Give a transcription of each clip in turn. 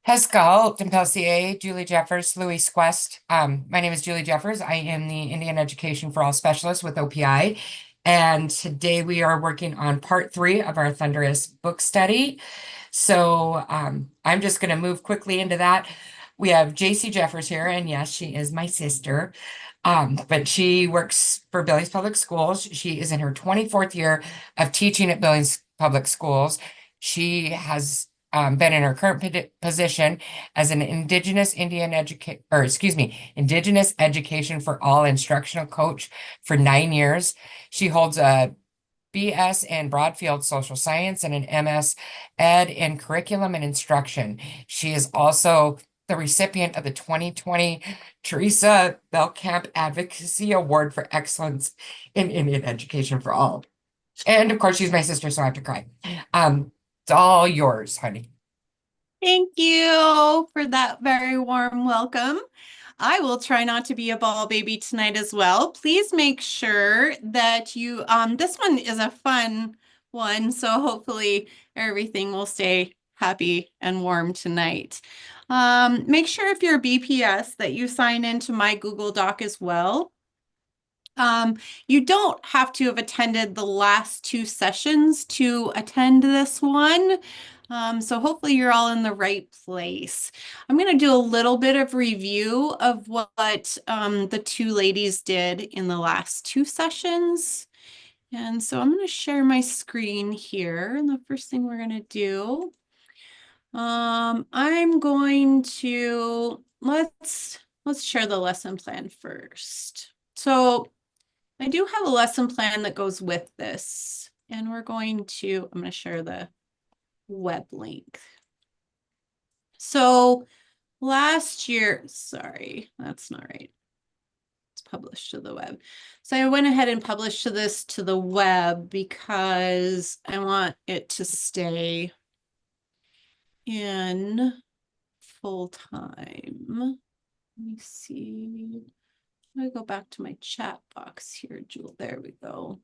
Pascal, Dempelsier, Julie Jeffers, Louise Quest. My name is Julie Jeffers. I am the Indian Education for All Specialist with OPI. And today we are working on part 3 of our Thunderous book study. So I'm just going to move quickly into that. We have Jacie Jeffers here, and yes, she is my sister. But she works for Billings Public Schools. She is in her 24th year of teaching at Billings Public Schools. She has been in her current position as an Indigenous Education for All Instructional Coach for 9 years. She holds a BS in Broadfield Social Science and an MS Ed in Curriculum and Instruction. She is also the recipient of the 2020 Teresa Belkamp Advocacy Award for Excellence in Indian Education for All. And of course, she's my sister, so I have to cry. It's all yours, honey. Thank you for that very warm welcome. I will try not to be a ball baby tonight as well. Please make sure that this one is a fun one, so hopefully everything will stay happy and warm tonight. Make sure if you're a BPS that you sign into my Google Doc as well. You don't have to have attended the last 2 sessions to attend this one. So hopefully you're all in the right place. I'm going to do a little bit of review of what the two ladies did in the last 2 sessions. And so I'm going to share my screen here. And the first thing we're going to do, I'm going to, let's share the lesson plan first. So I do have a lesson plan that goes with this, and I'm going to share the web link. So last year, sorry, that's not right. It's published to the web. So I went ahead and published this to the web because I want it to stay in full time. Let me see. Let me go back to my chat box here, Jewel. There we go.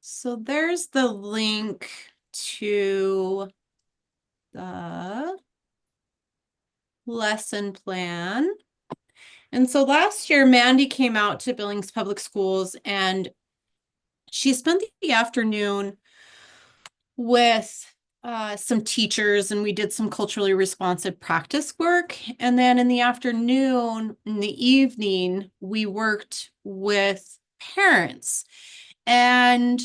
So there's the link to the lesson plan. And so last year, Mandy came out to Billings Public Schools and she spent the afternoon with some teachers, and we did some culturally responsive practice work. And then in the afternoon, in the evening, we worked with parents. And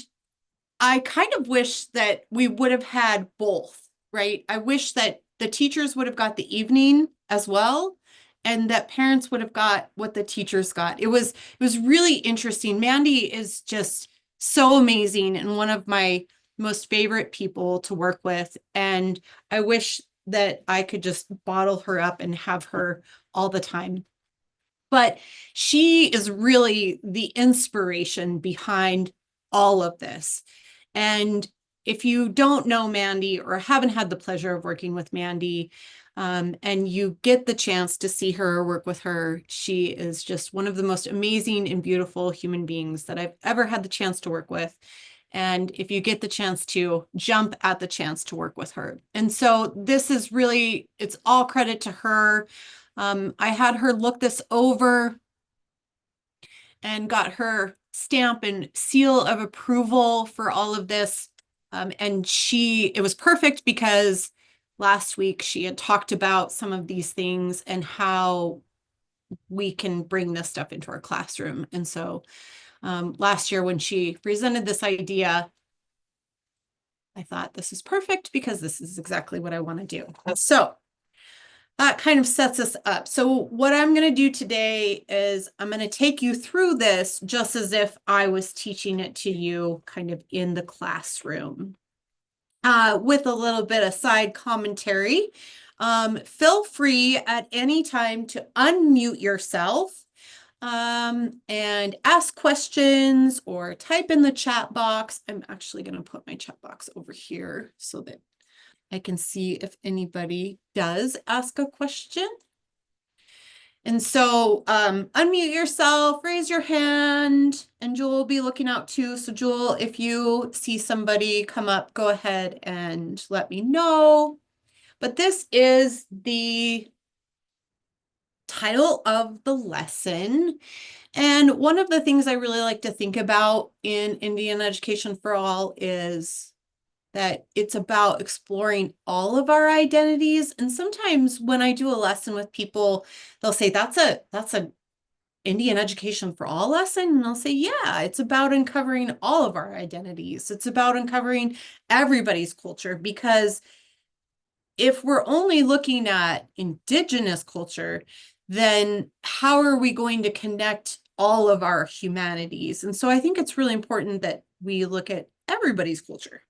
I kind of wish that we would have had both, right? I wish that the teachers would have got the evening as well, and that parents would have got what the teachers got. It was really interesting. Mandy is just so amazing and one of my most favorite people to work with. And I wish that I could just bottle her up and have her all the time. But she is really the inspiration behind all of this. And if you don't know Mandy or haven't had the pleasure of working with Mandy, and you get the chance to see her or work with her, she is just one of the most amazing and beautiful human beings that I've ever had the chance to work with. And if you get the chance to jump at the chance to work with her. And so this is really, it's all credit to her. I had her look this over and got her stamp and seal of approval for all of this. And it was perfect because last week she had talked about some of these things and how we can bring this stuff into our classroom. And so last year when she presented this idea, I thought this is perfect because this is exactly what I want to do. So that kind of sets us up. So what I'm going to do today is I'm going to take you through this just as if I was teaching it to you kind of in the classroom with a little bit of side commentary. Feel free at any time to unmute yourself and ask questions or type in the chat box. I'm actually going to put my chat box over here so that I can see if anybody does ask a question. And so unmute yourself, raise your hand, and Jewel will be looking out too. So Jewel, if you see somebody come up, go ahead and let me know. but this is the title of the lesson. And one of the things I really like to think about in Indian Education for All is that it's about exploring all of our identities. And sometimes when I do a lesson with people, they'll say, that's a Indian Education for All lesson. And I'll say, yeah, it's about uncovering all of our identities. It's about uncovering everybody's culture, because if we're only looking at Indigenous culture, then how are we going to connect all of our humanities? And so I think it's really important that we look at everybody's culture.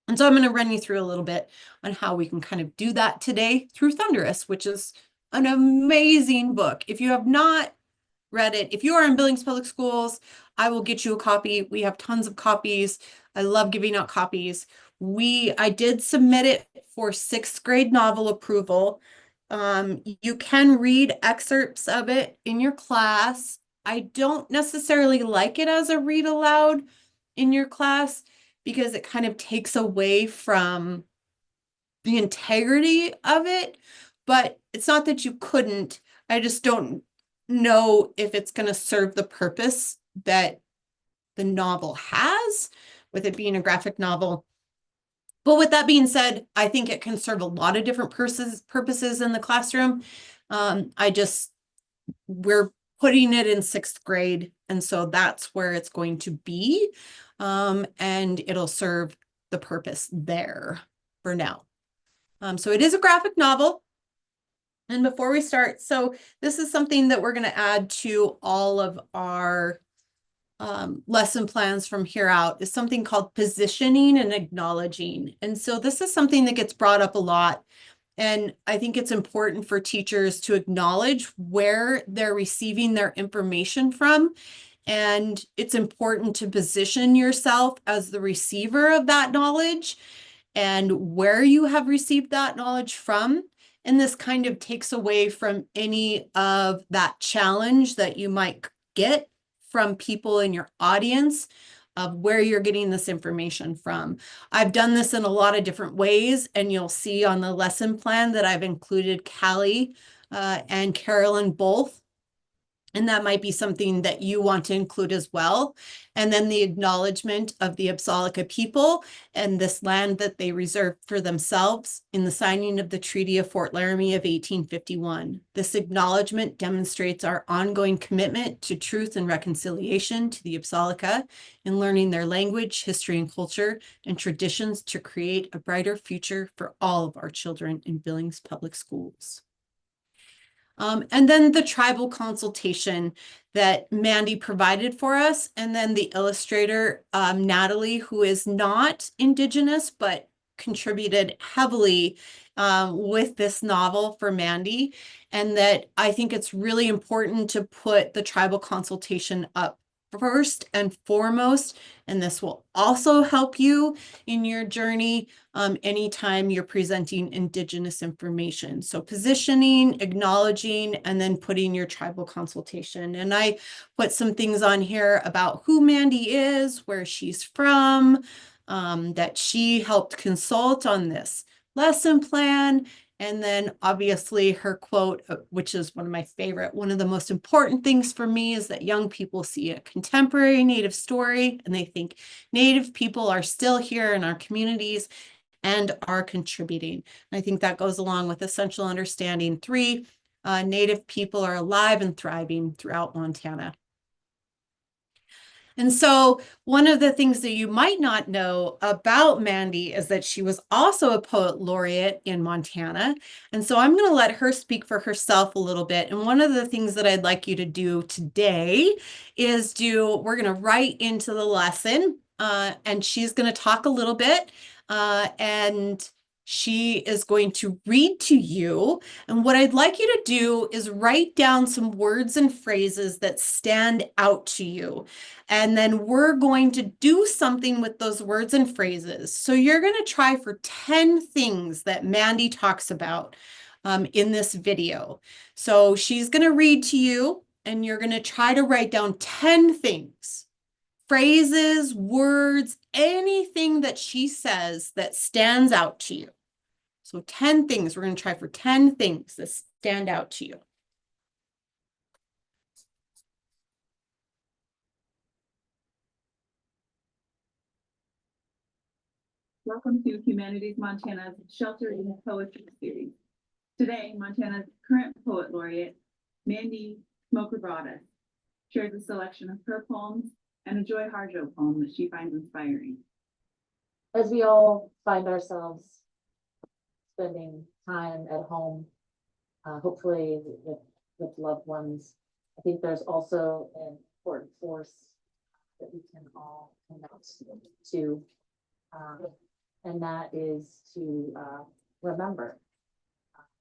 And so I'm going to run you through a little bit on how we can kind of do that today through Thunderous, which is an amazing book. If you have not read it, if you are in Billings Public Schools, I will get you a copy. We have tons of copies. I love giving out copies. I did submit it for 6th grade novel approval. You can read excerpts of it in your class. I don't necessarily like it as a read aloud in your class, because it kind of takes away from the integrity of it. But it's not that you couldn't. I just don't know if it's going to serve the purpose that the novel has, with it being a graphic novel. But with that being said, I think it can serve a lot of different purposes in the classroom. We're putting it in 6th grade, and so that's where it's going to be. And it'll serve the purpose there for now. So it is a graphic novel. And before we start, so this is something that we're going to add to all of our lesson plans from here out, is something called positioning and acknowledging. And so this is something that gets brought up a lot. And I think it's important for teachers to acknowledge where they're receiving their information from. And it's important to position yourself as the receiver of that knowledge and where you have received that knowledge from. And this kind of takes away from any of that challenge that you might get from people in your audience of where you're getting this information from. I've done this in a lot of different ways, and you'll see on the lesson plan that I've included Callie and Carolyn both. And that might be something that you want to include as well. And then the acknowledgement of the Apsalika people and this land that they reserved for themselves in the signing of the Treaty of Fort Laramie of 1851. This acknowledgement demonstrates our ongoing commitment to truth and reconciliation to the Apsalika in learning their language, history, and culture and traditions to create a brighter future for all of our children in Billings Public Schools. And then the tribal consultation that Mandy provided for us, and then the illustrator, Natalie, who is not Indigenous, but contributed heavily with this novel for Mandy. And that I think it's really important to put the tribal consultation up first and foremost, and this will also help you in your journey anytime you're presenting Indigenous information. So positioning, acknowledging, and then putting your tribal consultation. And I put some things on here about who Mandy is, where she's from, that she helped consult on this lesson plan. And then obviously her quote, which is one of my favorite, one of the most important things for me is that young people see a contemporary Native story and they think Native people are still here in our communities and are contributing. And I think that goes along with essential understanding 3, Native people are alive and thriving throughout Montana. And so one of the things that you might not know about Mandy is that she was also a poet laureate in Montana. And so I'm going to let her speak for herself a little bit. And one of the things that I'd like you to do today is we're going to write into the lesson, and she's going to talk a little bit, and she is going to read to you. And what I'd like you to do is write down some words and phrases that stand out to you. And then we're going to do something with those words and phrases. So you're going to try for 10 things that Mandy talks about in this video. So she's going to read to you, and you're going to try to write down 10 things. Phrases, words, anything that she says that stands out to you. So 10 things. We're going to try for 10 things that stand out to you. Welcome to Humanities Montana's Shelter in Poetry series. Today, Montana's current poet laureate, Mandy Smoker Broaddus, shares a selection of her poems and a Joy Harjo poem that she finds inspiring. As we all find ourselves spending time at home, hopefully with loved ones, I think there's also an important force that we can all connect to, and that is to remember.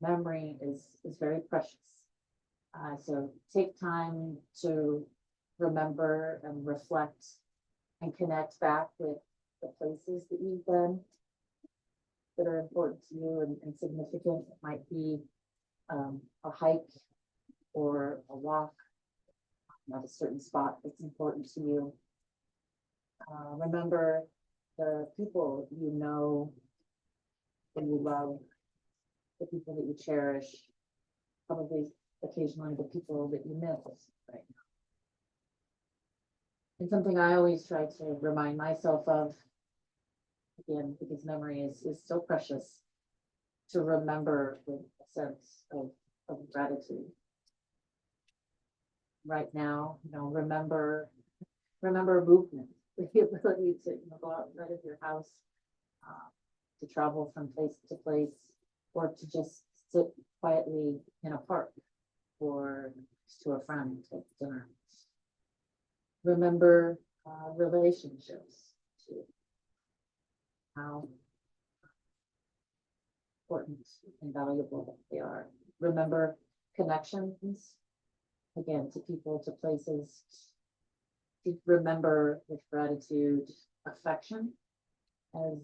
Memory is very precious. So take time to remember and reflect and connect back with the places that you've been that are important to you and significant. It might be a hike or a walk at a certain spot that's important to you. Remember the people you know and you love, the people that you cherish, probably occasionally the people that you miss right now. And something I always try to remind myself of, again, because memory is so precious, to remember with a sense of gratitude. Right now, remember movement, the ability to go outside of your house, to travel from place to place, or to just sit quietly in a park or to a friend at dinner. Remember relationships too. How important and valuable they are. Remember connections, again, to people, to places. Remember with gratitude, affection, as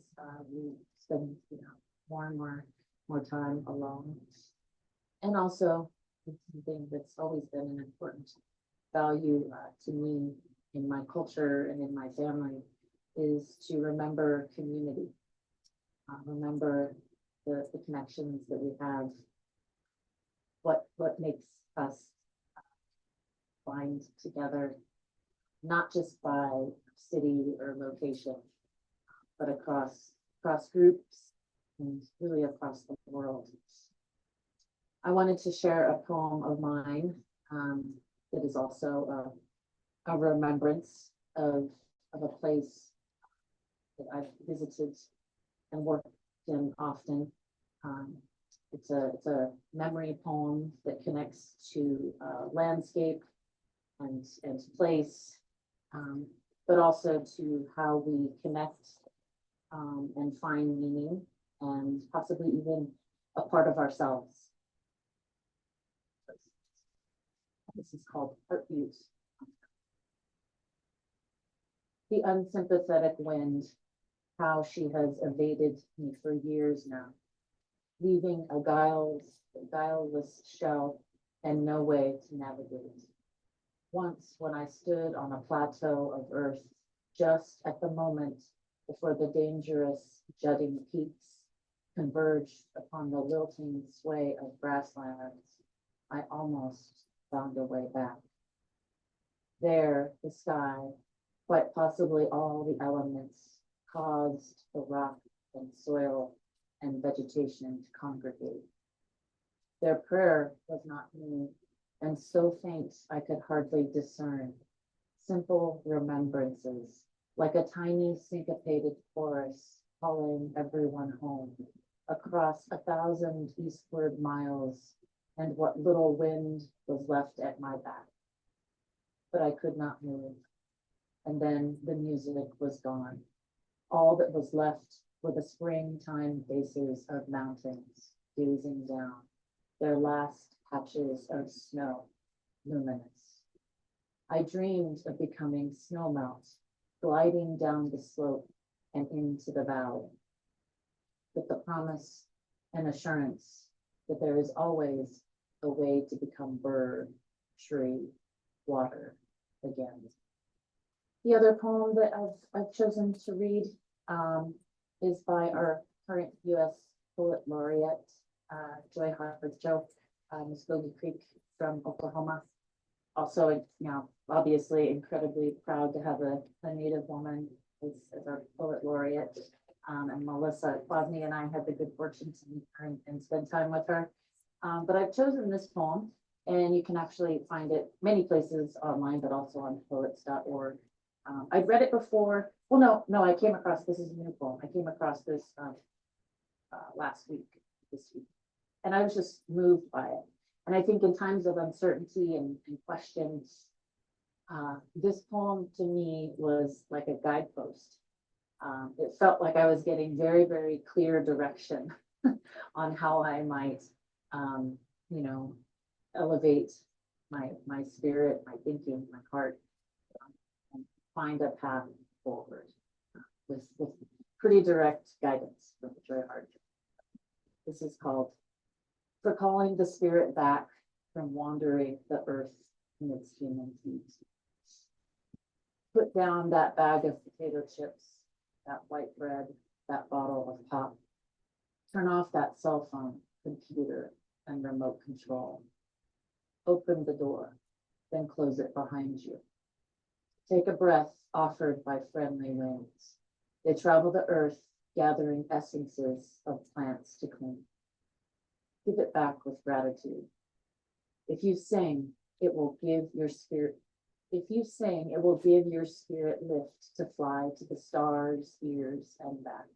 we spend more and more time alone. And also something that's always been an important value to me in my culture and in my family is to remember community. Remember the connections that we have, what makes us bind together, not just by city or location, but across groups and really across the world. I wanted to share a poem of mine that is also a remembrance of a place that I've visited and worked in often. It's a memory poem that connects to landscape and place, but also to how we connect and find meaning and possibly even a part of ourselves. This is called Heartbeat. The unsympathetic wind, how she has evaded me for years now, leaving a guileless shell and no way to navigate. Once when I stood on a plateau of earth, just at the moment before the dangerous jutting peaks converged upon the lilting sway of grasslands, I almost found a way back. There, the sky, quite possibly all the elements, caused the rock and soil and vegetation to congregate. Their prayer was not me, and so faint I could hardly discern. Simple remembrances, like a tiny syncopated chorus calling everyone home, across 1,000 eastward miles, and what little wind was left at my back. But I could not move, and then the music was gone. All that was left were the springtime faces of mountains gazing down, their last patches of snow luminous. I dreamed of becoming snowmelt, gliding down the slope and into the valley, with the promise and assurance that there is always a way to become bird, tree, water again. The other poem that I've chosen to read is by our current U.S. Poet Laureate, Joy Hartford Joe, Muskogee Creek from Oklahoma. Also, you know, obviously incredibly proud to have a Native woman as our Poet Laureate. And Melissa Bosney and I had the good fortune to meet her and spend time with her. But I've chosen this poem, and you can actually find it many places online, but also on poets.org. I'd read it before. Well, no, I came across, this is a new poem. I came across this last week, this week, and I was just moved by it. And I think in times of uncertainty and questions, this poem to me was like a guidepost. It felt like I was getting very, very clear direction on how I might, you know, elevate my spirit, my thinking, my heart, and find a path forward with pretty direct guidance from Joy Hart. This is called For Calling the Spirit Back from Wandering the Earth in its Human Feet. Put down that bag of potato chips, that white bread, that bottle of pop. Turn off that cell phone, computer, and remote control. Open the door, then close it behind you. Take a breath offered by friendly winds. They travel the earth, gathering essences of plants to clean. Give it back with gratitude. If you sing, it will give your spirit. If you sing, it will give your spirit lift to fly to the stars, ears, and back.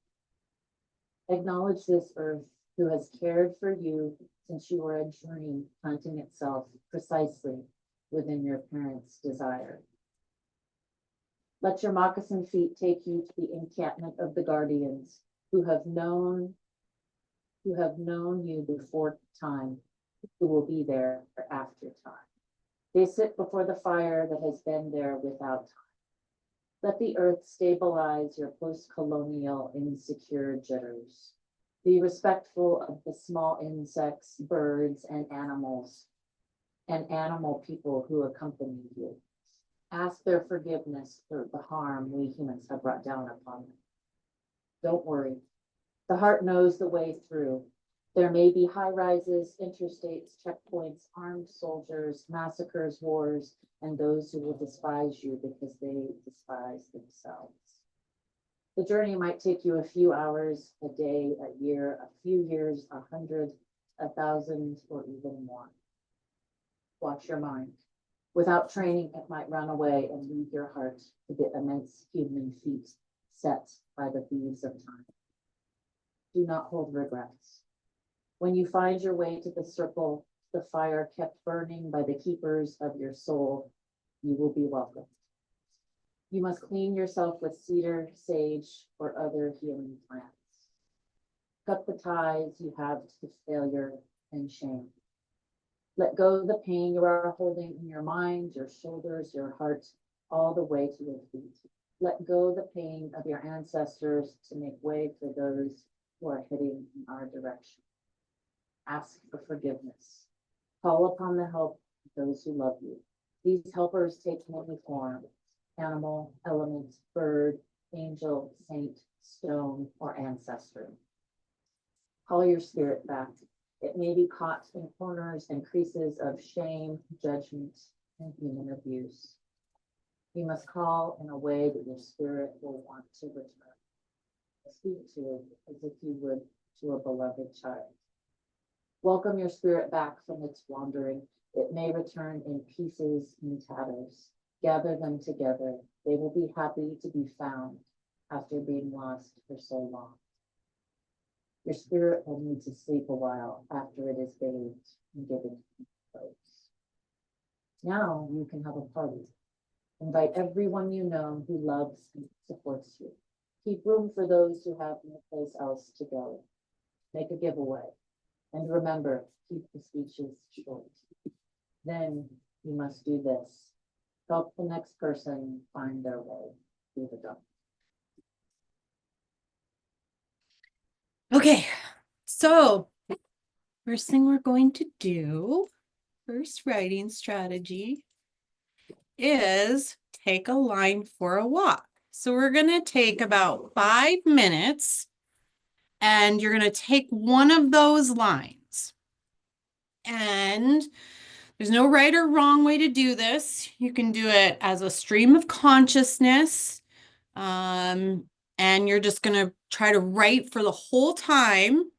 Acknowledge this earth who has cared for you since you were a dream planting itself precisely within your parents' desire. Let your moccasin feet take you to the encampment of the guardians who have known you before time, who will be there after time. They sit before the fire that has been there without time. Let the earth stabilize your post-colonial insecure jitters. Be respectful of the small insects, birds, and animals, and animal people who accompany you. Ask their forgiveness for the harm we humans have brought down upon them. Don't worry. The heart knows the way through. There may be high rises, interstates, checkpoints, armed soldiers, massacres, wars, and those who will despise you because they despise themselves. The journey might take you a few hours, a day, a year, a few years, 100, 1,000, or even more. Watch your mind. Without training, it might run away and leave your heart to the immense human feet set by the thieves of time. Do not hold regrets. When you find your way to the circle, the fire kept burning by the keepers of your soul, you will be welcomed. You must clean yourself with cedar, sage, or other healing plants. Cut the ties you have to failure and shame. Let go of the pain you are holding in your mind, your shoulders, your heart, all the way to your feet. Let go of the pain of your ancestors to make way for those who are heading in our direction. Ask for forgiveness. Call upon the help of those who love you. These helpers take many forms: animal, element, bird, angel, saint, stone, or ancestor. Call your spirit back. It may be caught in corners and creases of shame, judgment, and human abuse. You must call in a way that your spirit will want to return. Speak to it as if you would to a beloved child. Welcome your spirit back from its wandering. It may return in pieces and tatters. Gather them together. They will be happy to be found after being lost for so long. Your spirit will need to sleep a while after it is bathed and given clothes. Now you can have a party. Invite everyone you know who loves and supports you. Keep room for those who have no place else to go. Make a giveaway. And remember, keep the speeches short. Then you must do this. Help the next person find their way through the dark. Okay, so first thing we're going to do, first writing strategy, is take a line for a walk. So we're going to take about 5 minutes And you're going to take one of those lines. And there's no right or wrong way to do this. You can do it as a stream of consciousness. And you're just going to try to write for the whole time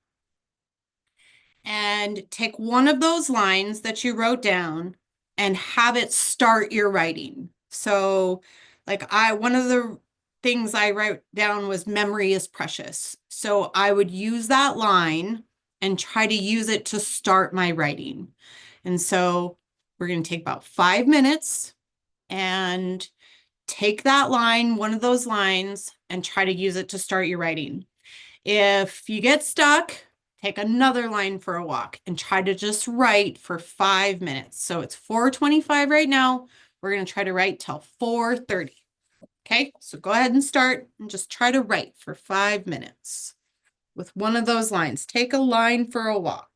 and take one of those lines that you wrote down and have it start your writing. So one of the things I wrote down was memory is precious. So I would use that line and try to use it to start my writing. And so we're going to take about 5 minutes and take that line, one of those lines, and try to use it to start your writing. If you get stuck, take another line for a walk and try to just write for 5 minutes. So it's 4:25 right now. We're going to try to write till 4:30. Okay, so go ahead and start and just try to write for 5 minutes with one of those lines. Take a line for a walk.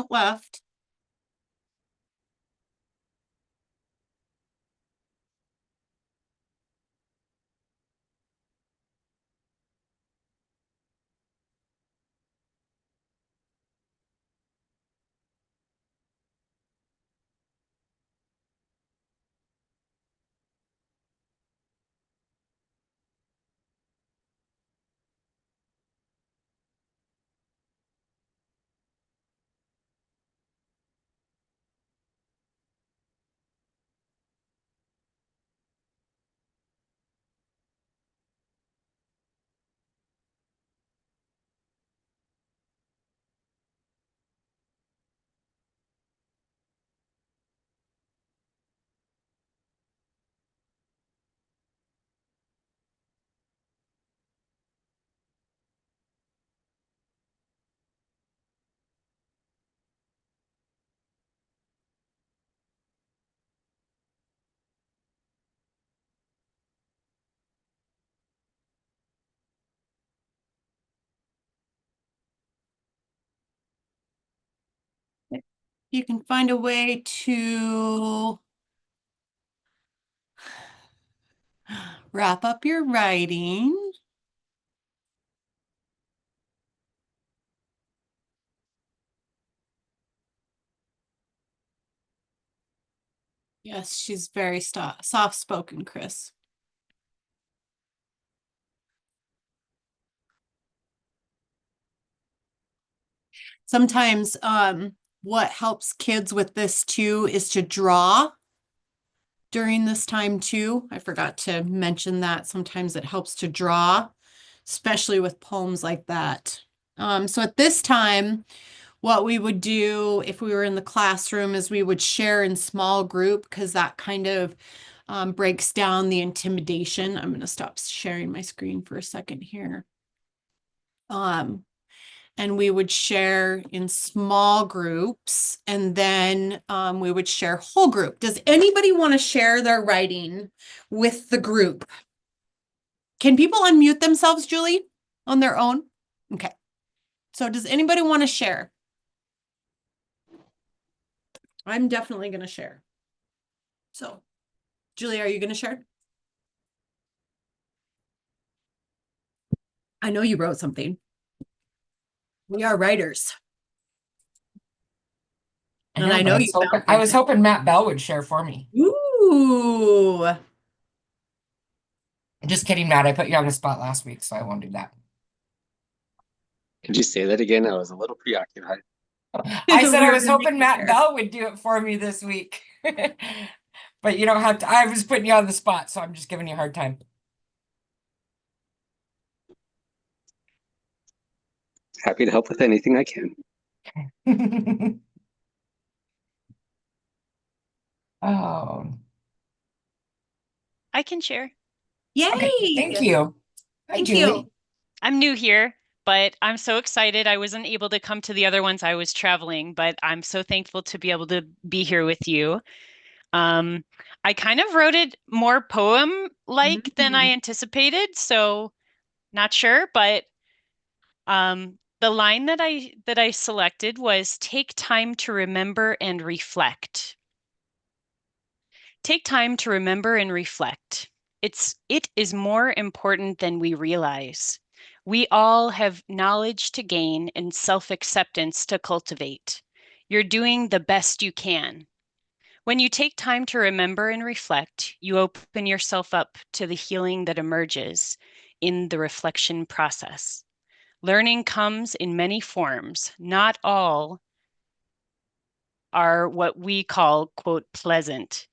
Left. you can find a way to wrap up your writing. Yes, she's very soft-spoken, Chris. Sometimes what helps kids with this too is to draw during this time too. I forgot to mention that. Sometimes it helps to draw, especially with poems like that. So at this time, what we would do if we were in the classroom is we would share in small group because that kind of breaks down the intimidation. I'm going to stop sharing my screen for a second here. And we would share in small groups, and then we would share whole group. Does anybody want to share their writing with the group? Can people unmute themselves, Julie, on their own? Okay. So does anybody want to share? I'm definitely going to share. So, Julie, are you going to share? I know you wrote something. We are writers. And I know you found I was something. hoping Matt Bell would share for me. Ooh. Just kidding, Matt. I put you on the spot last week, so I won't do that. Could you say that again? I was a little preoccupied. I said I We're was gonna make hoping you Matt share. Bell would do it for me this week. But you don't have to. I was putting you on the spot, so I'm just giving you a hard time. Happy to help with anything I can. Oh, I can share. Yay! okay. Thank you. Hi, Thank Julie. you. I'm new here, but I'm so excited. I wasn't able to come to the other ones. I was traveling, but I'm so thankful to be able to be here with you. I kind of wrote it more poem-like than I anticipated, so not sure, but the line that I selected was take time to remember and reflect. Take time to remember and reflect. It is more important than we realize. We all have knowledge to gain and self-acceptance to cultivate. You're doing the best you can. When you take time to remember and reflect, you open yourself up to the healing that emerges in the reflection process. Learning comes in many forms. Not all are what we call, quote, pleasant,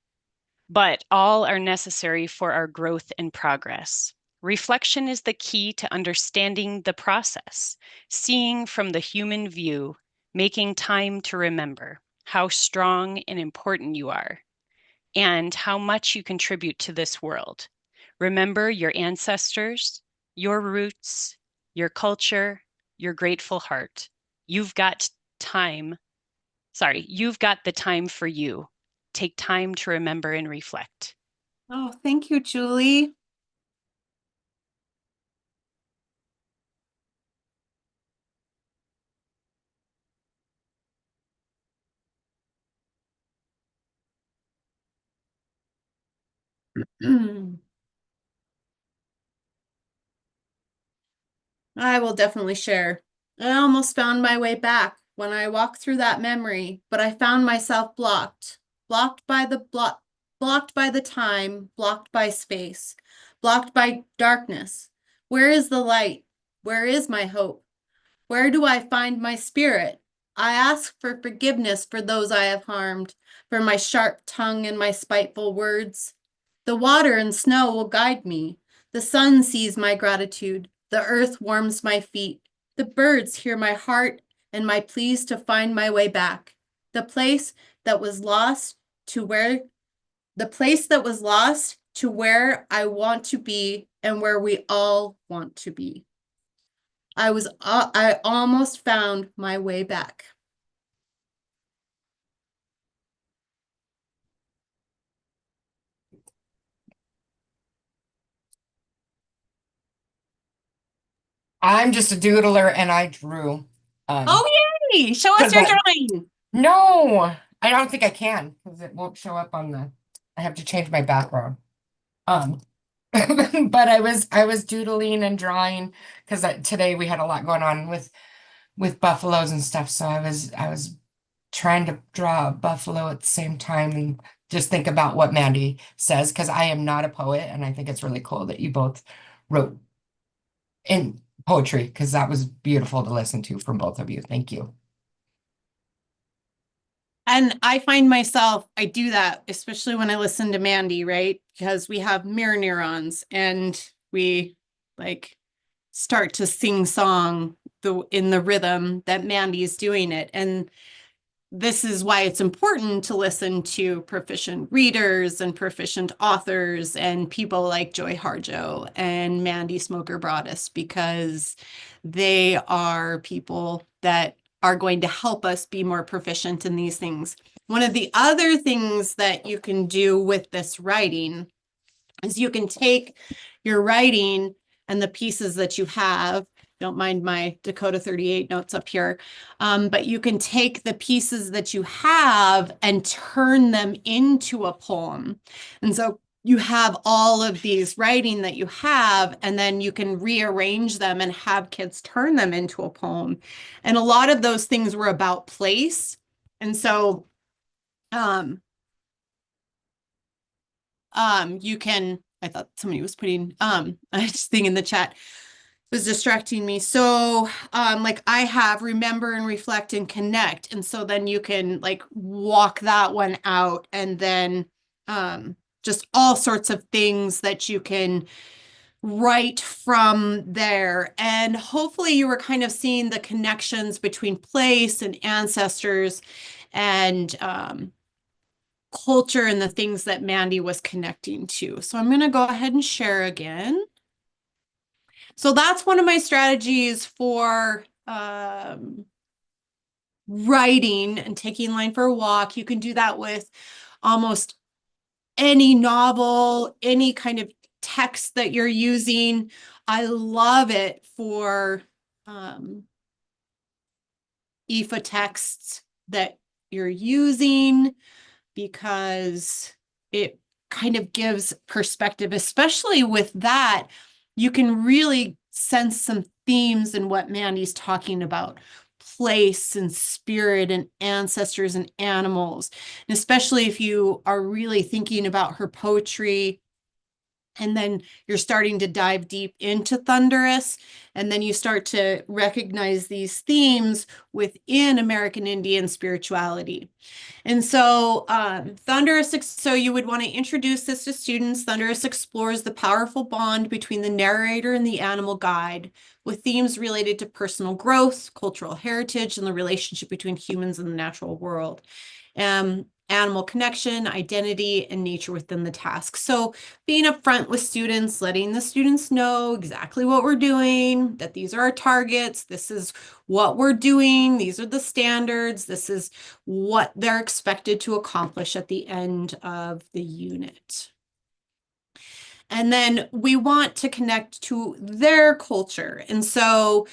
but all are necessary for our growth and progress. Reflection is the key to understanding the process, seeing from the human view, making time to remember how strong and important you are, and how much you contribute to this world. Remember your ancestors, your roots, your culture, your grateful heart. You've got you've got the time for you. Take time to remember and reflect. Oh, thank you, Julie. I will definitely share. I almost found my way back when I walked through that memory, but I found myself blocked by the blocked by the time, blocked by space, blocked by darkness. Where is the light? Where is my hope? Where do I find my spirit? I ask for forgiveness for those I have harmed, for my sharp tongue and my spiteful words. The water and snow will guide me. The sun sees my gratitude. The earth warms my feet. The birds hear my heart and my pleas to find my way back. The place that was lost to where I want to be and where we all want to be. I almost found my way back. I'm just a doodler and I drew. Oh, yay! Show us Because your that- drawing. No, I don't think I can because it won't show up on the, I have to change my background. Um, but I was doodling and drawing because today we had a lot going on with buffaloes and stuff. So I was trying to draw a buffalo at the same time and just think about what Mandy says because I am not a poet and I think it's really cool that you both wrote in poetry because that was beautiful to listen to from both of you. Thank you. And I find myself, I do that, especially when I listen to Mandy, right? Because we have mirror neurons and we like start to sing song in the rhythm that Mandy's doing it. And this is why it's important to listen to proficient readers and proficient authors and people like Joy Harjo and Mandy Smoker Broaddus, because they are people that are going to help us be more proficient in these things. One of the other things that you can do with this writing is you can take your writing and the pieces that you have, don't mind my Dakota 38 notes up here, but you can take the pieces that you have and turn them into a poem. And so you have all of these writing that you have, and then you can rearrange them and have kids turn them into a poem. And a lot of those things were about place. And so you can, I thought somebody was putting a thing in the chat, was distracting me. So like I have remember and reflect and connect. And so then you can like walk that one out, and then just all sorts of things that you can write from there. And hopefully you were kind of seeing the connections between place and ancestors and culture and the things that Mandy was connecting to. So I'm going to go ahead and share again. So that's one of my strategies for writing and taking line for a walk. You can do that with almost any novel, any kind of text that you're using. I love it for IEFA texts that you're using, because it kind of gives perspective, especially with that. You can really sense some themes in what Mandy's talking about: place and spirit and ancestors and animals. And especially if you are really thinking about her poetry, and then you're starting to dive deep into Thunderous, and then you start to recognize these themes within American Indian spirituality. And so Thunderous, so you would want to introduce this to students. Thunderous explores the powerful bond between the narrator and the animal guide, with themes related to personal growth, cultural heritage, and the relationship between humans and the natural world. Animal connection, identity, and nature within the task. So being upfront with students, letting the students know exactly what we're doing, that these are our targets, this is what we're doing, these are the standards, this is what they're expected to accomplish at the end of the unit. And then we want to connect to their culture. And so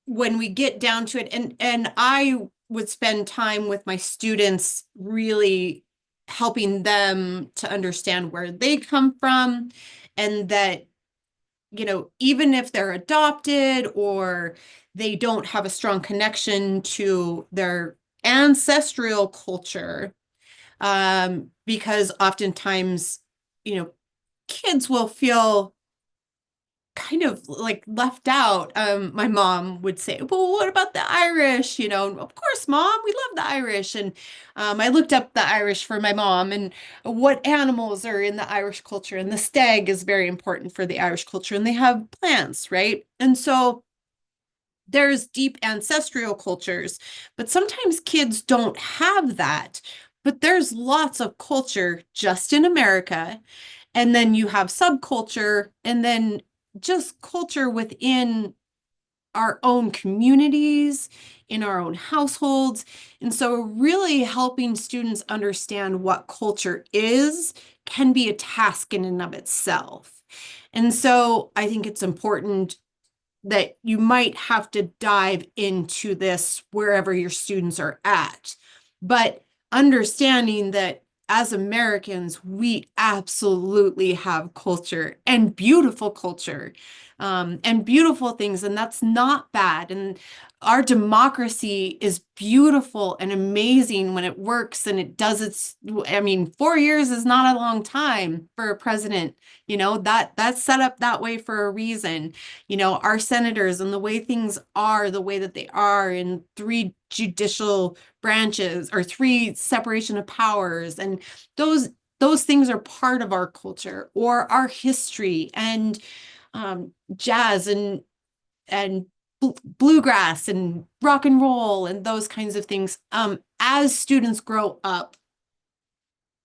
when we get down to it, and I would spend time with my students really helping them to understand where they come from, and that, you know, even if they're adopted or they don't have a strong connection to their ancestral culture, because oftentimes, you know, kids will feel kind of like left out. My mom would say, well, what about the Irish? You know, of course, Mom, we love the Irish. And I looked up the Irish for my mom and what animals are in the Irish culture. And the stag is very important for the Irish culture. And they have plants, right? And so there's deep ancestral cultures, but sometimes kids don't have that. But there's lots of culture just in America. And then you have subculture, and then just culture within our own communities, in our own households. And so really helping students understand what culture is can be a task in and of itself. And so I think it's important that you might have to dive into this wherever your students are at. But understanding that as Americans, we absolutely have culture and beautiful culture, and beautiful things, and that's not bad. And our democracy is beautiful and amazing when it works and it does I mean, 4 years is not a long time for a president. That's set up that way for a reason. Our senators and the way things are, the way that they are in 3 judicial branches or 3 separation of powers. And those things are part of our culture or our history, and jazz and bluegrass and rock and roll and those kinds of things. As students grow up,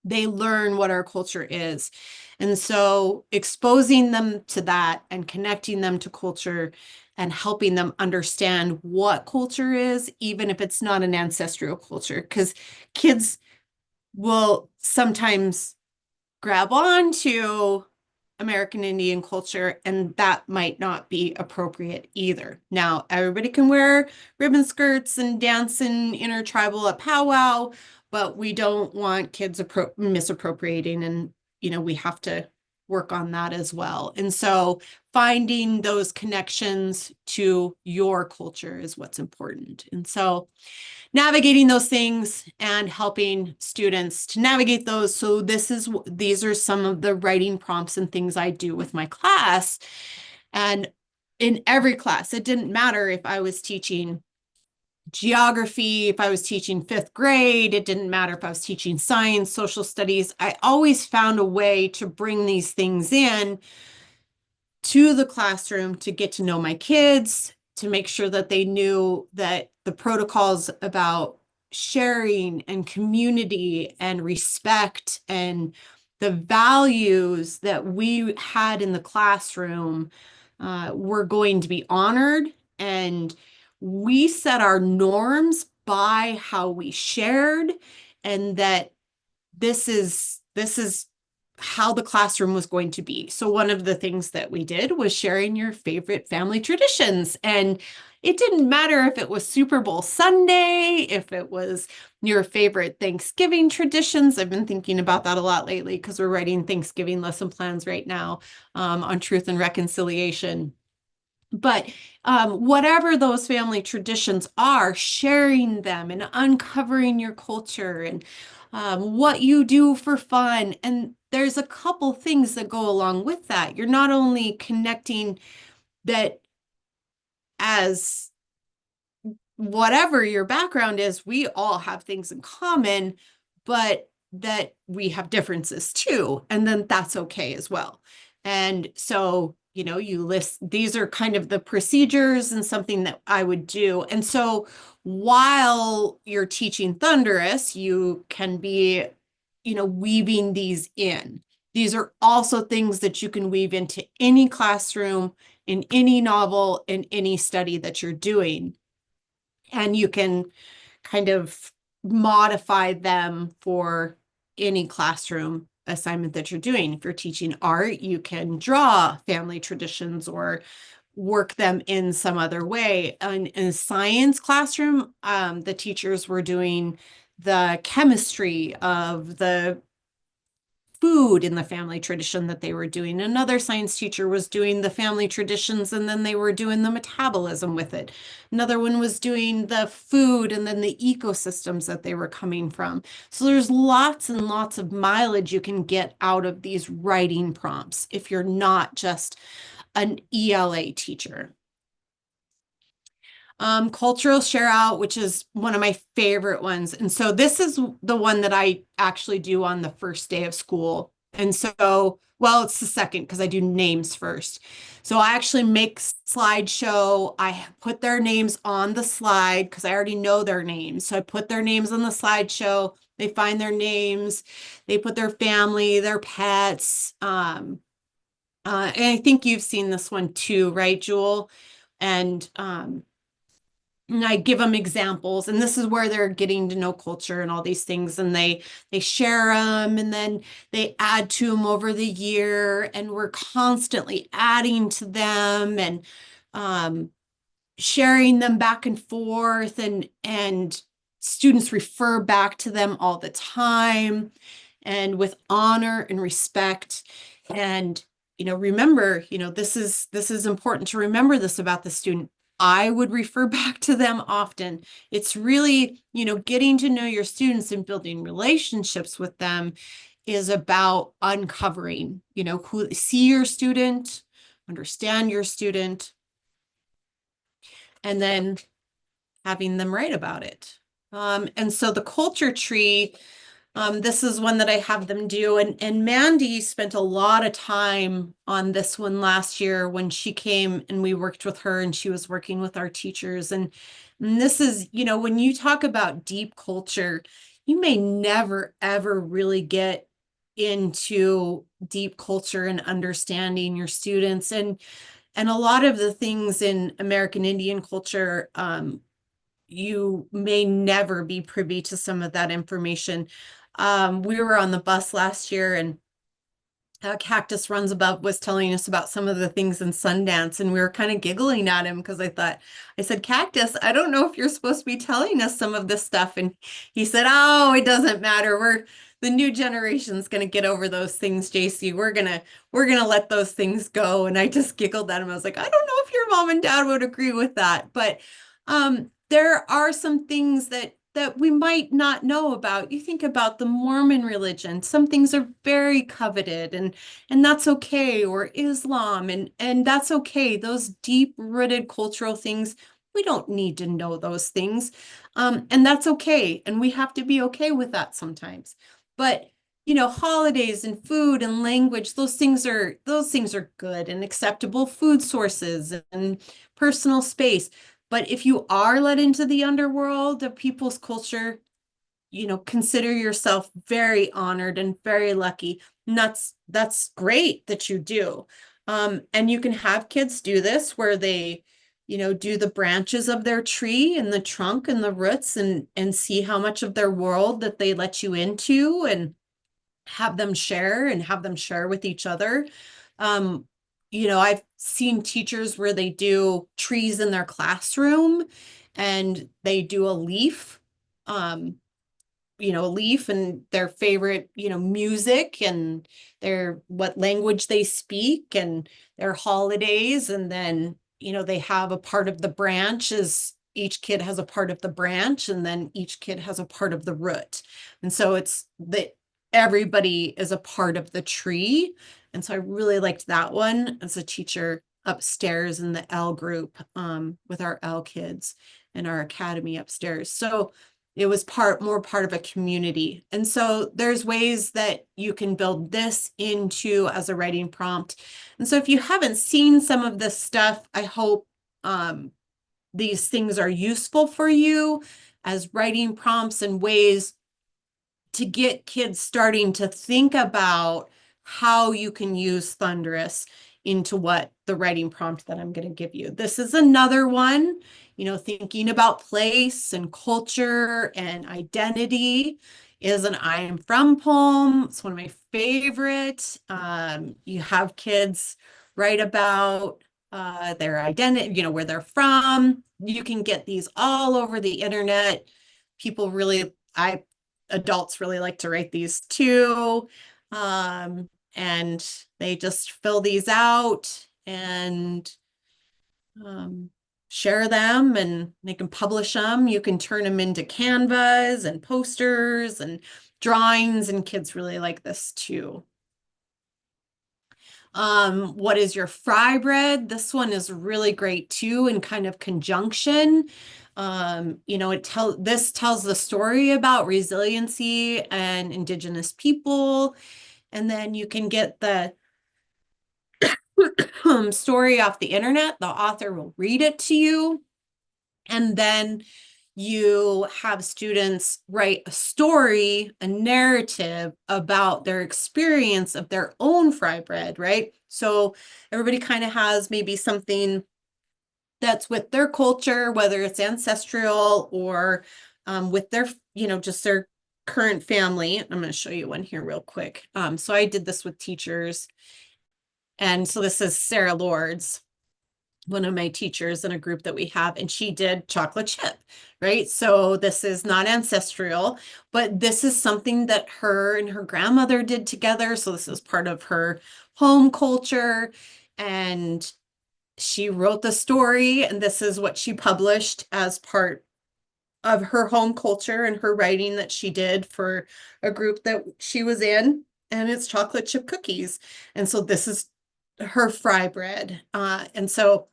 they learn what our culture is. And so exposing them to that and connecting them to culture and helping them understand what culture is, even if it's not an ancestral culture, because kids will sometimes grab on to American Indian culture, and that might not be appropriate either. Now, everybody can wear ribbon skirts and dance in intertribal at powwow, but we don't want kids misappropriating, and we have to work on that as well. And so finding those connections to your culture is what's important. And so navigating those things and helping students to navigate those. So these are some of the writing prompts and things I do with my class. And in every class, it didn't matter if I was teaching geography, if I was teaching 5th grade, it didn't matter if I was teaching science, social studies. I always found a way to bring these things in to the classroom to get to know my kids, to make sure that they knew that the protocols about sharing and community and respect and the values that we had in the classroom were going to be honored. And we set our norms by how we shared, and that this is how the classroom was going to be. So one of the things that we did was sharing your favorite family traditions. And it didn't matter if it was Super Bowl Sunday, if it was your favorite Thanksgiving traditions. I've been thinking about that a lot lately because we're writing Thanksgiving lesson plans right now on truth and reconciliation. But whatever those family traditions are, sharing them and uncovering your culture and what you do for fun. And there's a couple things that go along with that. You're not only connecting that as whatever your background is, we all have things in common, but that we have differences too. And then that's okay as well. And so, you list, these are kind of the procedures and something that I would do. And so while you're teaching Thunderous, you can be, weaving these in. These are also things that you can weave into any classroom, in any novel, in any study that you're doing. And you can kind of modify them for any classroom assignment that you're doing. If you're teaching art, you can draw family traditions or work them in some other way. In a science classroom, the teachers were doing the chemistry of the food in the family tradition that they were doing. Another science teacher was doing the family traditions, and then they were doing the metabolism with it. Another one was doing the food and then the ecosystems that they were coming from. So there's lots and lots of mileage you can get out of these writing prompts if you're not just an ELA teacher. Cultural share out, which is one of my favorite ones. And so this is the one that I actually do on the first day of school. And so, well, it's the second because I do names first. So I actually make slideshow. I put their names on the slide because I already know their names. So I put their names on the slideshow. They find their names. They put their family, their pets. And I think you've seen this one too, right, Jewel? And I give them examples, and this is where they're getting to know culture and all these things, and they share them, and then they add to them over the year, and we're constantly adding to them. And sharing them back and forth, and students refer back to them all the time, and with honor and respect. And, remember, this is important to remember this about the student. I would refer back to them often. It's really, getting to know your students and building relationships with them is about uncovering, see your student, understand your student, and then having them write about it. And so the culture tree, this is one that I have them do. And Mandy spent a lot of time on this one last year when she came and we worked with her and she was working with our teachers. And this is, when you talk about deep culture, you may never, ever really get into deep culture and understanding your students. And a lot of the things in American Indian culture, you may never be privy to some of that information. We were on the bus last year and Cactus Runs Above was telling us about some of the things in Sundance, and we were kind of giggling at him because I said, Cactus, I don't know if you're supposed to be telling us some of this stuff. And he said, oh, it doesn't matter. The new generation's going to get over those things, Jacie. We're going to let those things go. And I just giggled at him. I was like, I don't know if your mom and dad would agree with that. But there are some things that we might not know about. You think about the Mormon religion. Some things are very coveted, and that's okay, or Islam, and that's okay. Those deep-rooted cultural things, we don't need to know those things. And that's okay. And we have to be okay with that sometimes. But holidays and food and language, those things are good, and acceptable food sources and personal space. But if you are let into the underworld of people's culture, consider yourself very honored and very lucky. And that's great that you do. And you can have kids do this where they, do the branches of their tree and the trunk and the roots, and see how much of their world that they let you into, and have them share with each other. I've seen teachers where they do trees in their classroom and they do a leaf, a leaf and their favorite, music and what language they speak and their holidays. And then, they have a part of the branch is each kid has a part of the branch, and then each kid has a part of the root. And so it's that everybody is a part of the tree. And so I really liked that one as a teacher upstairs in the L group, with our L kids and our academy upstairs. So it was more part of a community. And so there's ways that you can build this into as a writing prompt. And so if you haven't seen some of this stuff, I hope these things are useful for you as writing prompts and ways to get kids starting to think about how you can use Thunderous into what the writing prompt that I'm going to give you. This is another one, thinking about place and culture and identity is an I am from poem. It's one of my favorite. You have kids write about their identity, where they're from. You can get these all over the internet. Adults really like to write these too. And they just fill these out and share them, and they can publish them. You can turn them into canvas and posters and drawings, and kids really like this too. What is your fry bread? This one is really great too, in kind of conjunction. This tells the story about resiliency and Indigenous people. And then you can get the story off the internet. The author will read it to you. And then you have students write a story, a narrative about their experience of their own fry bread, right? So everybody kind of has maybe something that's with their culture, whether it's ancestral or with their, just their current family. I'm going to show you one here real quick. So I did this with teachers. And so this is Sarah Lord's. one of my teachers in a group that we have, and she did chocolate chip, right? So this is not ancestral, but this is something that her and her grandmother did together. So this is part of her home culture. And she wrote the story, and this is what she published as part of her home culture and her writing that she did for a group that she was in. And it's chocolate chip cookies. And so this is her fry bread. And so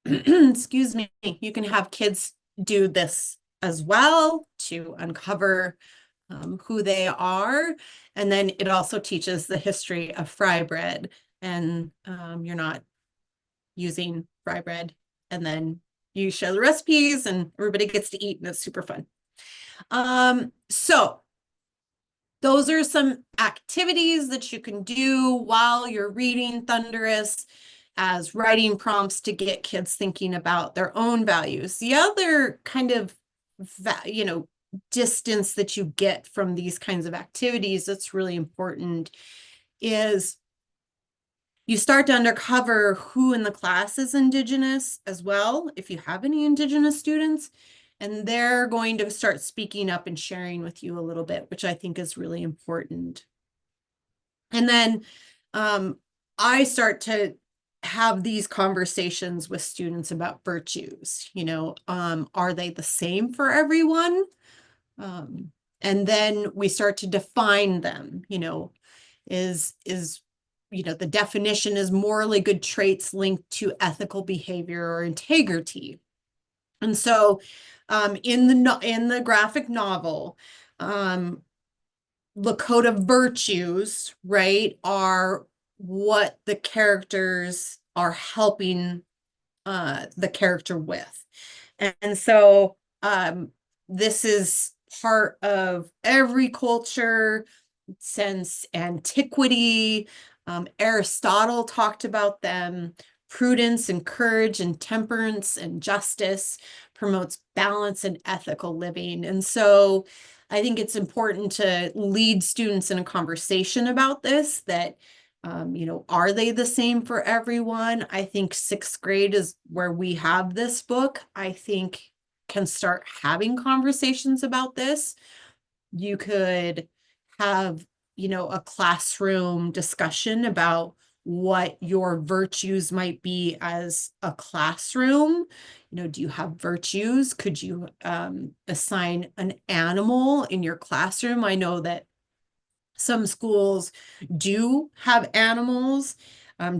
excuse me, you can have kids do this as well to uncover who they are. And then it also teaches the history of fry bread. And you're not using fry bread. And then you share the recipes and everybody gets to eat and it's super fun. So those are some activities that you can do while you're reading Thunderous as writing prompts to get kids thinking about their own values. The other kind of, distance that you get from these kinds of activities that's really important is you start to uncover who in the class is Indigenous as well, if you have any Indigenous students, and they're going to start speaking up and sharing with you a little bit, which I think is really important. And then I start to have these conversations with students about virtues, are they the same for everyone? And then we start to define them, is the definition is morally good traits linked to ethical behavior or integrity. And so in the graphic novel, the code of virtues, right, are what the characters are helping the character with. And so this is part of every culture since antiquity. Aristotle talked about them. Prudence and courage and temperance and justice promotes balance and ethical living. And so I think it's important to lead students in a conversation about this, that, are they the same for everyone? I think 6th grade is where we have this book, I think can start having conversations about this. You could have, a classroom discussion about what your virtues might be as a classroom. Do you have virtues? Could you assign an animal in your classroom? I know that some schools do have animals.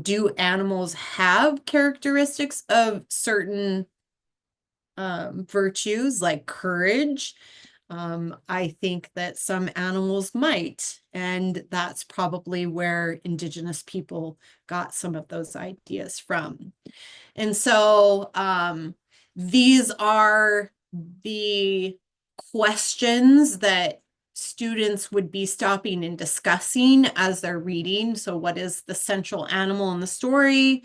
Do animals have characteristics of certain virtues like courage? I think that some animals might, and that's probably where Indigenous people got some of those ideas from. And so these are the questions that students would be stopping and discussing as they're reading. So what is the central animal in the story?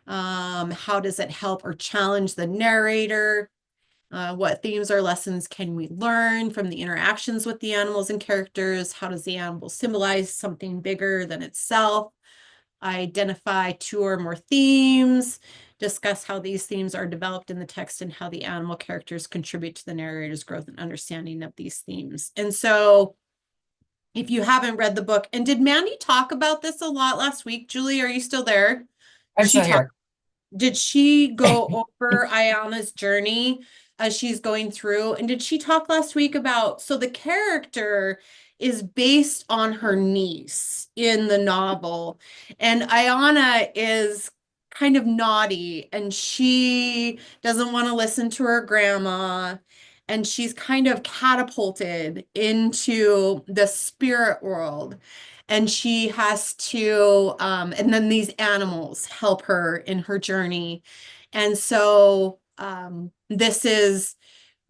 How does it help or challenge the narrator? What themes or lessons can we learn from the interactions with the animals and characters? How does the animal symbolize something bigger than itself? Identify 2 or more themes. Discuss how these themes are developed in the text and how the animal characters contribute to the narrator's growth and understanding of these themes. And so if you haven't read the book, and did Mandy talk about this a lot last week? Julie, are you still there? I'm still here. Did she go over Ayana's journey as she's going through? And did she talk last week about, so the character is based on her niece in the novel, and Ayana is kind of naughty and she doesn't want to listen to her grandma, and she's kind of catapulted into the spirit world. And she has to, and then these animals help her in her journey. And so this is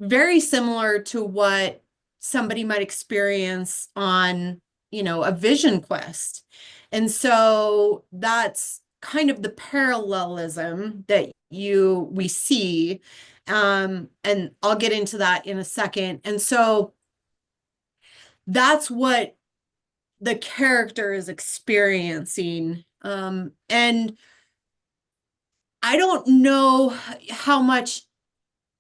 very similar to what somebody might experience on, a vision quest. And so that's kind of the parallelism that we see. And I'll get into that in a second. And so that's what the character is experiencing. And I don't know how much,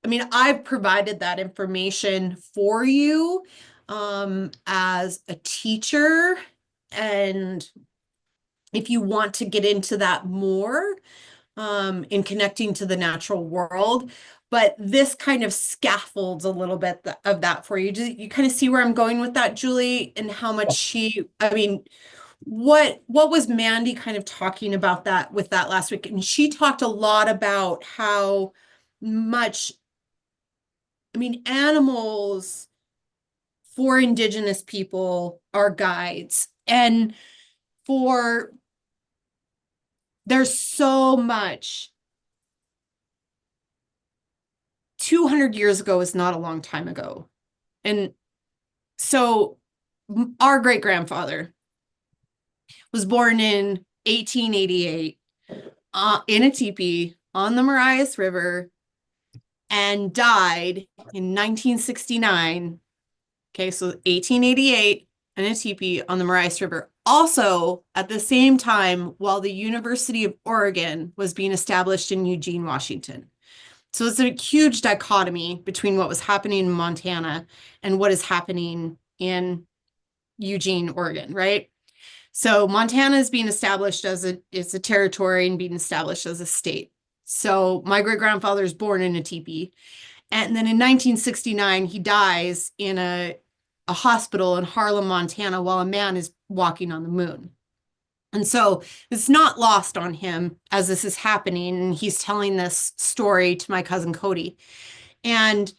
I mean, I've provided that information for you as a teacher. And if you want to get into that more in connecting to the natural world, but this kind of scaffolds a little bit of that for you. Do you kind of see where I'm going with that, Julie, and how much I mean, what was Mandy kind of talking about that with that last week? And she talked a lot about how much, I mean, animals for Indigenous people are guides. And for there's so much. 200 years ago is not a long time ago. And so our great grandfather was born in 1888 in a teepee on the Marias River and died in 1969. Okay, so 1888 in a teepee on the Marias River. Also, at the same time, while the University of Oregon was being established in Eugene, Washington. So it's a huge dichotomy between what was happening in Montana and what is happening in Eugene, Oregon, right? So Montana is being established as it's a territory and being established as a state. So my great grandfather is born in a teepee. And then in 1969, he dies in a hospital in Harlem, Montana, while a man is walking on the moon. And so it's not lost on him as this is happening. And he's telling this story to my cousin Cody. And